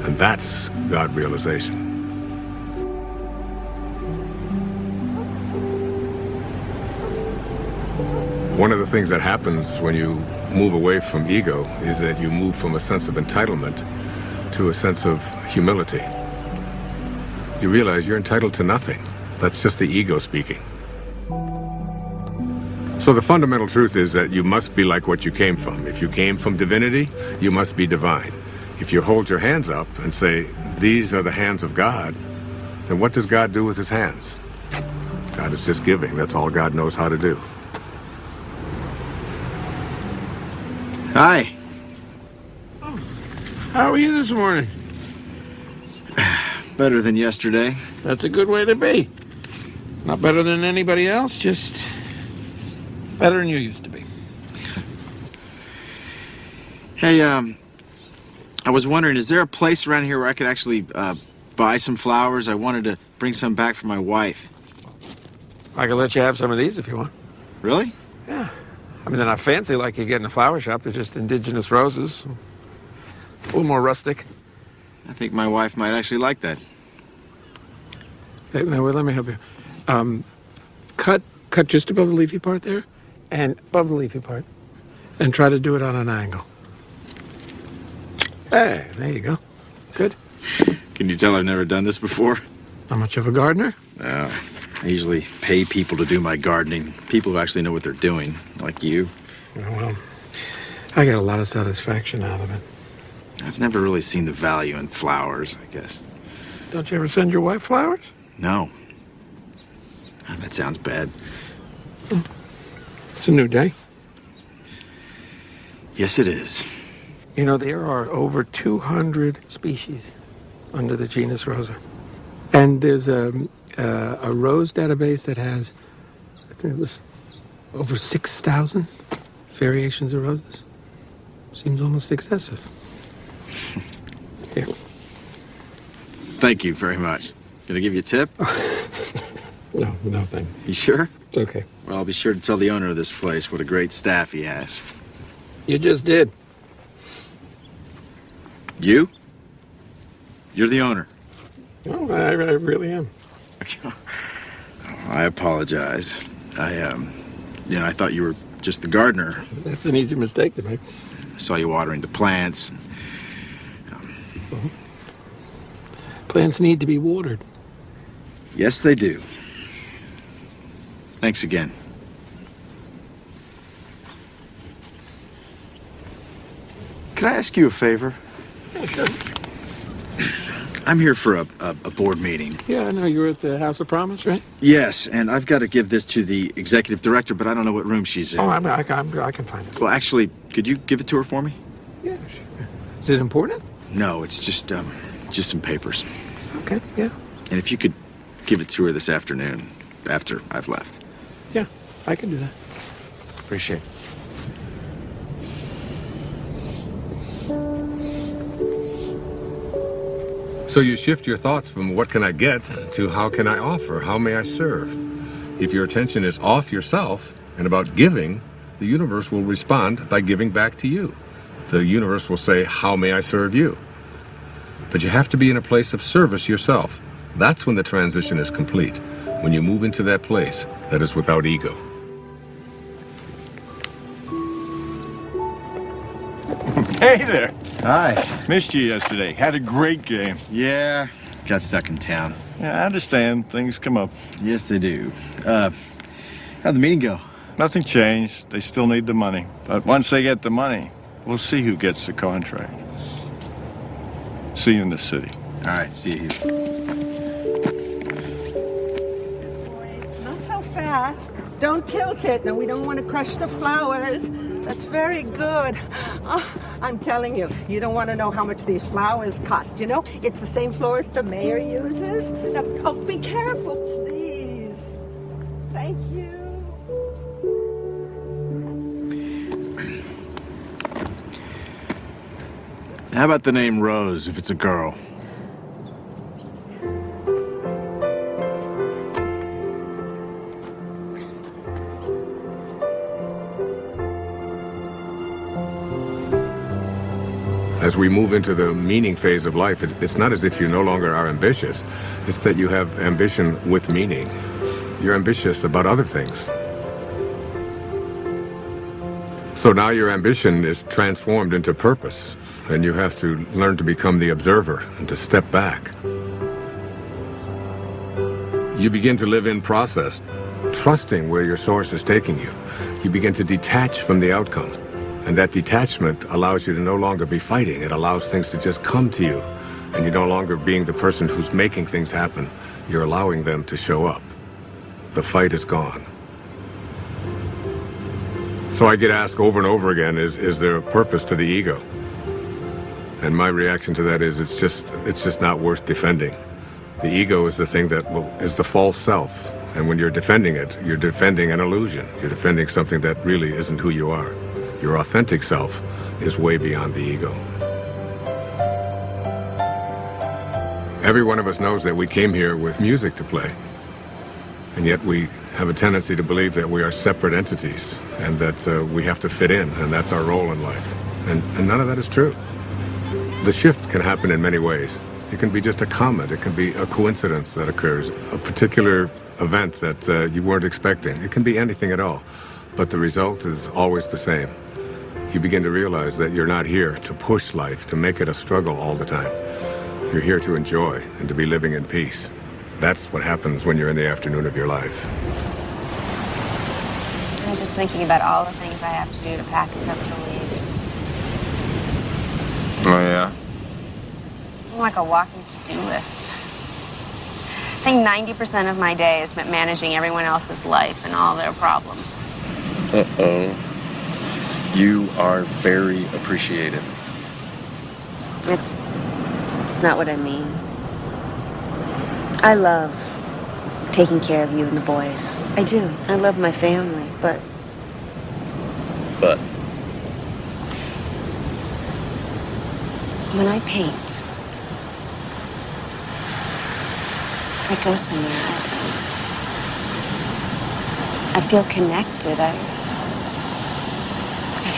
S2: And that's God realization. One of the things that happens when you move away from ego is that you move from a sense of entitlement to a sense of humility. You realize you're entitled to nothing. That's just the ego speaking. So the fundamental truth is that you must be like what you came from. If you came from divinity, you must be divine. If you hold your hands up and say, these are the hands of God, then what does God do with his hands? God is just giving. That's all God knows how to do.
S21: Hi. How are you this morning?
S13: Better than yesterday.
S21: That's a good way to be. Not better than anybody else, just better than you used to be.
S13: Hey, I was wondering, is there a place around here where I could actually buy some flowers? I wanted to bring some back for my wife.
S21: I can let you have some of these if you want.
S13: Really?
S21: Yeah. I mean, they're not fancy like you get in a flower shop. They're just indigenous roses. A little more rustic.
S13: I think my wife might actually like that.
S21: Hey, now, wait, let me help you. Cut just above the leafy part there, and above the leafy part, and try to do it on an angle. Hey, there you go. Good.
S13: Can you tell I've never done this before?
S21: Not much of a gardener?
S13: I usually pay people to do my gardening. People who actually know what they're doing, like you.
S21: Oh, well, I get a lot of satisfaction out of it.
S13: I've never really seen the value in flowers, I guess.
S21: Don't you ever send your wife flowers?
S13: No. Oh, that sounds bad.
S21: It's a new day.
S13: Yes, it is.
S21: You know, there are over 200 species under the genus Rosa. And there's a rose database that has, I think it was over 6,000 variations of roses. Seems almost excessive. Here.
S13: Thank you very much. Can I give you a tip?
S21: No, thank you.
S13: You sure?
S21: It's okay.
S13: Well, I'll be sure to tell the owner of this place what a great staff he has.
S21: You just did.
S13: You? You're the owner.
S21: Oh, I really am.
S13: I apologize. I thought you were just the gardener.
S21: That's an easy mistake to make.
S13: I saw you watering the plants.
S21: Plants need to be watered.
S13: Yes, they do. Thanks again. Can I ask you a favor?
S21: Yeah, sure.
S13: I'm here for a board meeting.
S21: Yeah, I know. You're at the House of Promise, right?
S13: Yes, and I've got to give this to the executive director, but I don't know what room she's in.
S21: Oh, I can find it.
S13: Well, actually, could you give it to her for me?
S21: Yeah, sure. Is it important?
S13: No, it's just some papers.
S21: Okay, yeah.
S13: And if you could give it to her this afternoon, after I've left.
S21: Yeah, I can do that.
S13: Appreciate it.
S2: So you shift your thoughts from what can I get to how can I offer, how may I serve? If your attention is off yourself and about giving, the universe will respond by giving back to you. The universe will say, how may I serve you? But you have to be in a place of service yourself. That's when the transition is complete, when you move into that place that is without ego.
S1: Hey there.
S15: Hi.
S1: Missed you yesterday. Had a great game.
S15: Yeah, got stuck in town.
S1: Yeah, I understand. Things come up.
S15: Yes, they do. How'd the meeting go?
S1: Nothing changed. They still need the money. But once they get the money, we'll see who gets the contract. See you in the city.
S15: All right, see you here.
S23: Not so fast. Don't tilt it. No, we don't want to crush the flowers. That's very good. Oh, I'm telling you, you don't want to know how much these flowers cost. You know, it's the same florist the mayor uses. Now, oh, be careful, please. Thank you.
S13: How about the name Rose if it's a girl?
S2: As we move into the meaning phase of life, it's not as if you no longer are ambitious. It's that you have ambition with meaning. You're ambitious about other things. So now your ambition is transformed into purpose, and you have to learn to become the observer and to step back. You begin to live in process, trusting where your source is taking you. You begin to detach from the outcome. And that detachment allows you to no longer be fighting. It allows things to just come to you. And you're no longer being the person who's making things happen. You're allowing them to show up. The fight is gone. So I get asked over and over again, is there a purpose to the ego? And my reaction to that is it's just not worth defending. The ego is the thing that is the false self. And when you're defending it, you're defending an illusion. You're defending something that really isn't who you are. Your authentic self is way beyond the ego. Every one of us knows that we came here with music to play, and yet we have a tendency to believe that we are separate entities and that we have to fit in, and that's our role in life. And none of that is true. The shift can happen in many ways. It can be just a comment. It can be a coincidence that occurs, a particular event that you weren't expecting. It can be anything at all, but the result is always the same. You begin to realize that you're not here to push life, to make it a struggle all the time. You're here to enjoy and to be living in peace. That's what happens when you're in the afternoon of your life.
S24: I was just thinking about all the things I have to do to pack us up to leave.
S1: Oh, yeah?
S24: I'm like a walking to-do list. I think 90% of my day is spent managing everyone else's life and all their problems.
S25: Uh-oh. You are very appreciative.
S24: It's not what I mean. I love taking care of you and the boys. I do. I love my family, but...
S25: But?
S24: When I paint, I go somewhere. I feel connected. I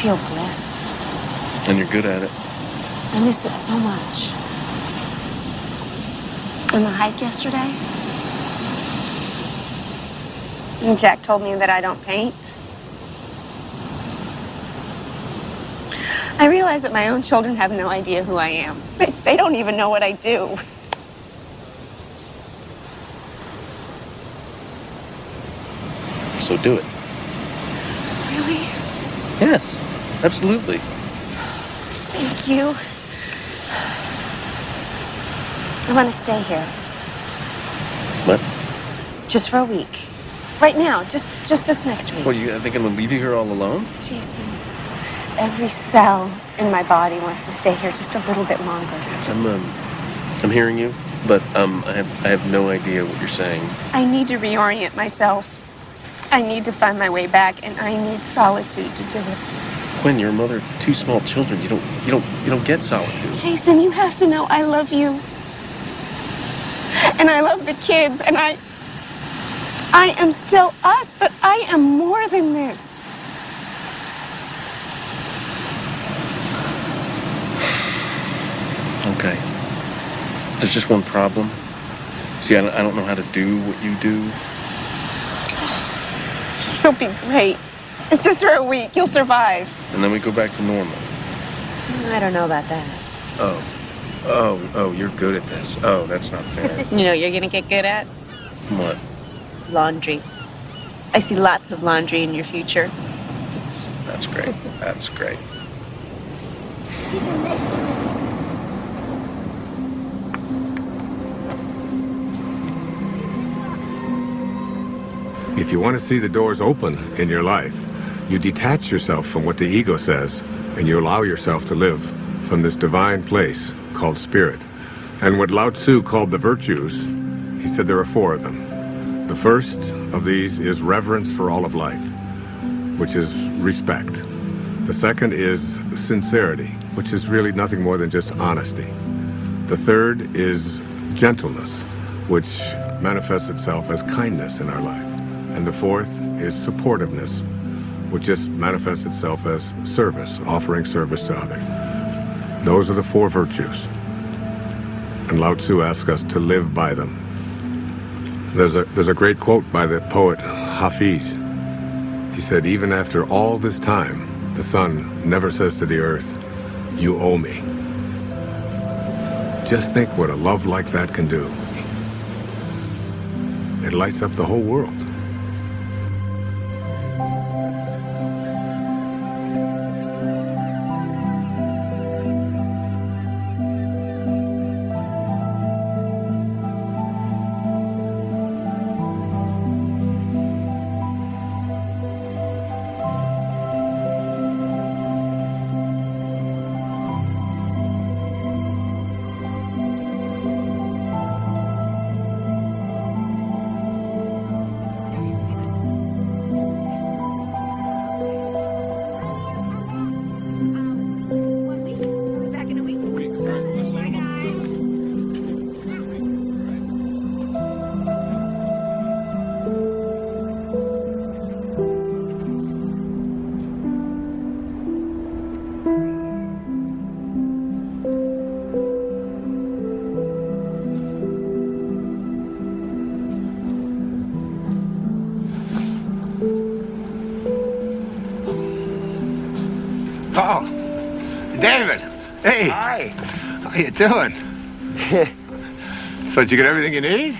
S24: feel blessed.
S25: And you're good at it.
S24: I miss it so much. On the hike yesterday, and Jack told me that I don't paint. I realize that my own children have no idea who I am. They don't even know what I do.
S25: So do it.
S24: Really?
S25: Yes, absolutely.
S24: Thank you. I want to stay here.
S25: What?
S24: Just for a week. Right now, just this next week.
S25: What, I think I'm gonna leave you here all alone?
S24: Jason, every cell in my body wants to stay here just a little bit longer.
S25: I'm hearing you, but I have no idea what you're saying.
S24: I need to reorient myself. I need to find my way back, and I need solitude to do it.
S25: Quinn, you're a mother of 2 small children. You don't get solitude.
S24: Jason, you have to know I love you. And I love the kids, and I am still us, but I am more than this.
S25: Okay. There's just one problem. See, I don't know how to do what you do.
S24: You'll be great. It's just for a week. You'll survive.
S25: And then we go back to normal.
S24: I don't know about that.
S25: Oh, you're good at this. Oh, that's not fair.
S24: You know what you're gonna get good at?
S25: What?
S24: Laundry. I see lots of laundry in your future.
S25: That's great. That's great.
S2: If you want to see the doors open in your life, you detach yourself from what the ego says, and you allow yourself to live from this divine place called spirit. And what Lao Tzu called the virtues, he said there are 4 of them. The first of these is reverence for all of life, which is respect. The second is sincerity, which is really nothing more than just honesty. The third is gentleness, which manifests itself as kindness in our life. And the fourth is supportiveness, which just manifests itself as service, offering service to others. Those are the 4 virtues. And Lao Tzu asks us to live by them. There's a great quote by the poet Hafiz. He said, even after all this time, the sun never says to the earth, you owe me. Just think what a love like that can do. It lights up the whole world.
S21: Oh, David. Hey.
S10: Hi.
S21: How you doing? So did you get everything you need?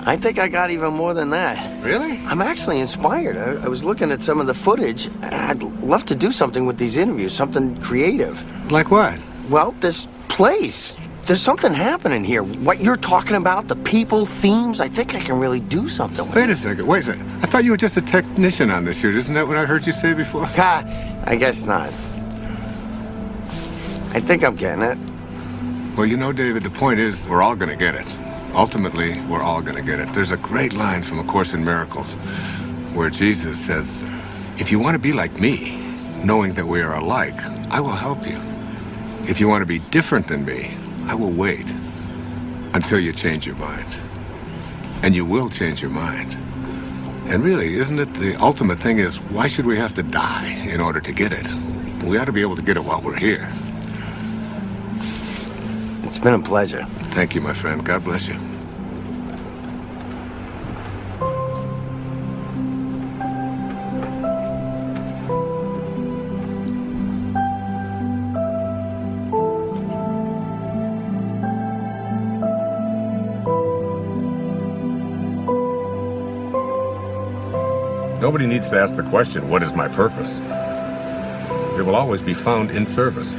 S10: I think I got even more than that.
S21: Really?
S10: I'm actually inspired. I was looking at some of the footage. I'd love to do something with these interviews, something creative.
S21: Like what?
S10: Well, this place. There's something happening here. What you're talking about, the people, themes, I think I can really do something with
S2: Wait a second. I thought you were just a technician on this shoot. Isn't that what I heard you say before?
S10: I guess not. I think I'm getting it.
S2: Well, you know, David, the point is we're all going to get it. Ultimately, we're all going to get it. There's a great line from A Course in Miracles where Jesus says, if you want to be like me, knowing that we are alike, I will help you. If you want to be different than me, I will wait until you change your mind. And you will change your mind. And really, isn't it the ultimate thing is, why should we have to die in order to get it? We ought to be able to get it while we're here.
S10: It's been a pleasure.
S2: Thank you, my friend. God bless you. Nobody needs to ask the question, what is my purpose? It will always be found in service.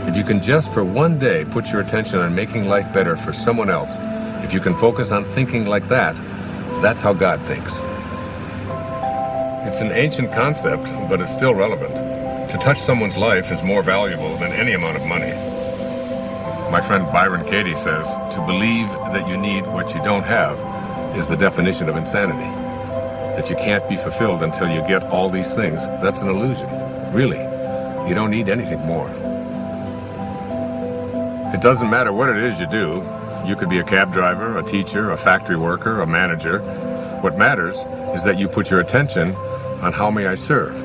S2: If you can just for one day put your attention on making life better for someone else, if you can focus on thinking like that, that's how God thinks. It's an ancient concept, but it's still relevant. To touch someone's life is more valuable than any amount of money. My friend Byron Katie says, to believe that you need what you don't have is the definition of insanity. That you can't be fulfilled until you get all these things, that's an illusion. Really, you don't need anything more. It doesn't matter what it is you do. You could be a cab driver, a teacher, a factory worker, a manager. What matters is that you put your attention on how may I serve.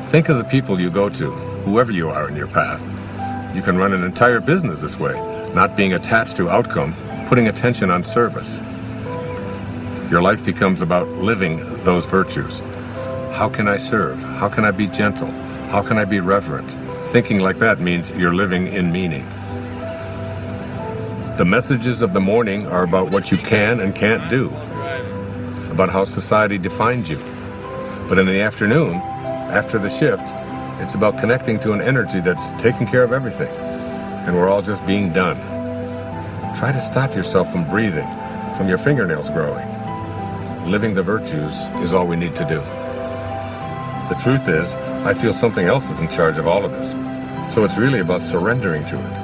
S2: Think of the people you go to, whoever you are in your path. You can run an entire business this way. not being attached to outcome, putting attention on service. Your life becomes about living those virtues. How can I serve? How can I be gentle? How can I be reverent? Thinking like that means you're living in meaning. The messages of the morning are about what you can and can't do, about how society defines you. But in the afternoon, after the shift, it's about connecting to an energy that's taking care of everything, and we're all just being done. Try to stop yourself from breathing, from your fingernails growing. Living the virtues is all we need to do. The truth is, I feel something else is in charge of all of this. So it's really about surrendering to it.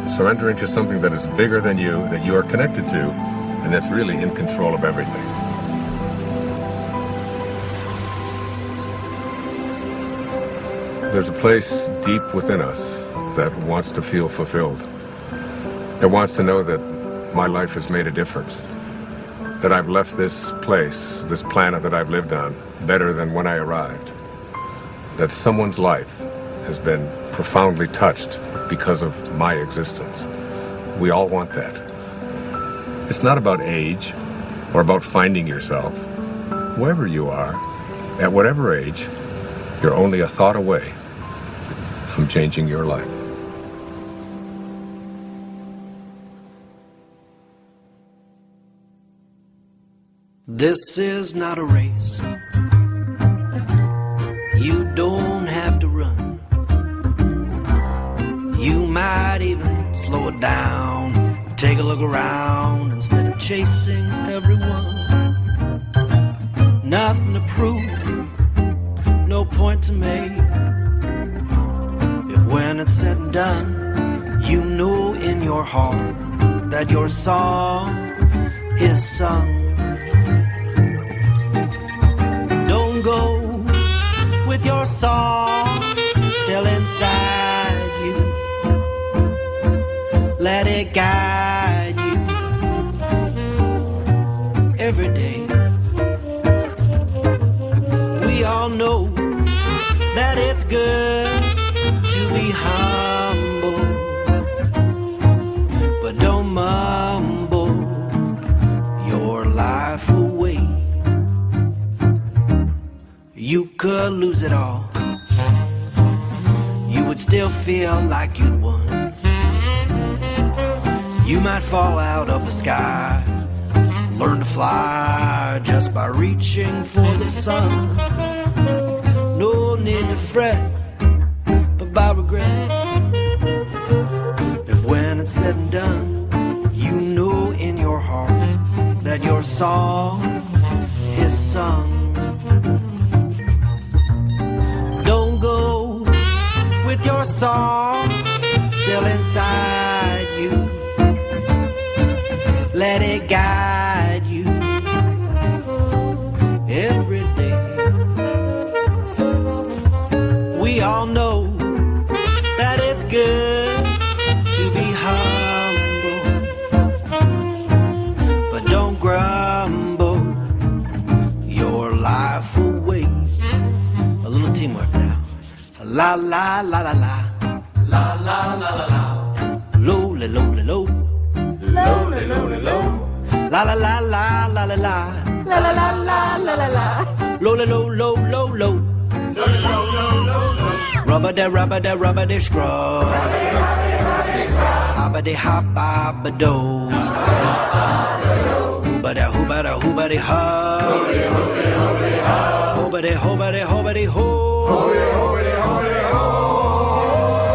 S2: Surrendering to something that is bigger than you, that you are connected to, and that's really in control of everything. There's a place deep within us that wants to feel fulfilled. It wants to know that my life has made a difference. That I've left this place, this planet that I've lived on, better than when I arrived. That someone's life has been profoundly touched because of my existence. We all want that. It's not about age or about finding yourself. Wherever you are, at whatever age, you're only a thought away from changing your life.
S4: This is not a race. You don't have to run. You might even slow it down. Take a look around instead of chasing everyone. Nothing to prove, no point to make. If when it's said and done, you know in your heart that your song is sung. Don't go with your song still inside you. Let it guide you every day. We all know that it's good to be humble, but don't mumble your life away. You could lose it all. You would still feel like you'd won. You might fall out of the sky, learn to fly just by reaching for the sun. No need to fret about regret. If when it's said and done, you know in your heart that your song is sung. Don't go with your song still inside you. Let it guide you every day. We all know that it's good to be humble, but don't grumble your life away. A little teamwork now. La la la la la. La la la la la. Low la low la low. Low la low la low. La la la la la la la. La la la la la la la. Low la low low low low. Low la low low low low. Rubber da scrub. Hobba de hobba do. Hooba da hooba da hooba de hub. Hooba de hooba de hooba de ho.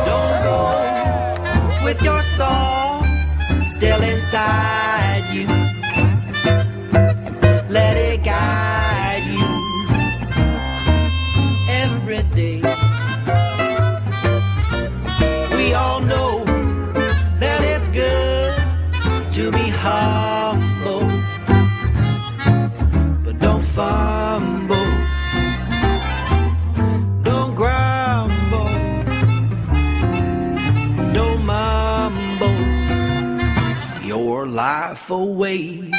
S4: Don't go with your song still inside you. Let it guide you every day. We all know that it's good to be humble, but don't fumble. Don't grumble. Don't mumble your life away.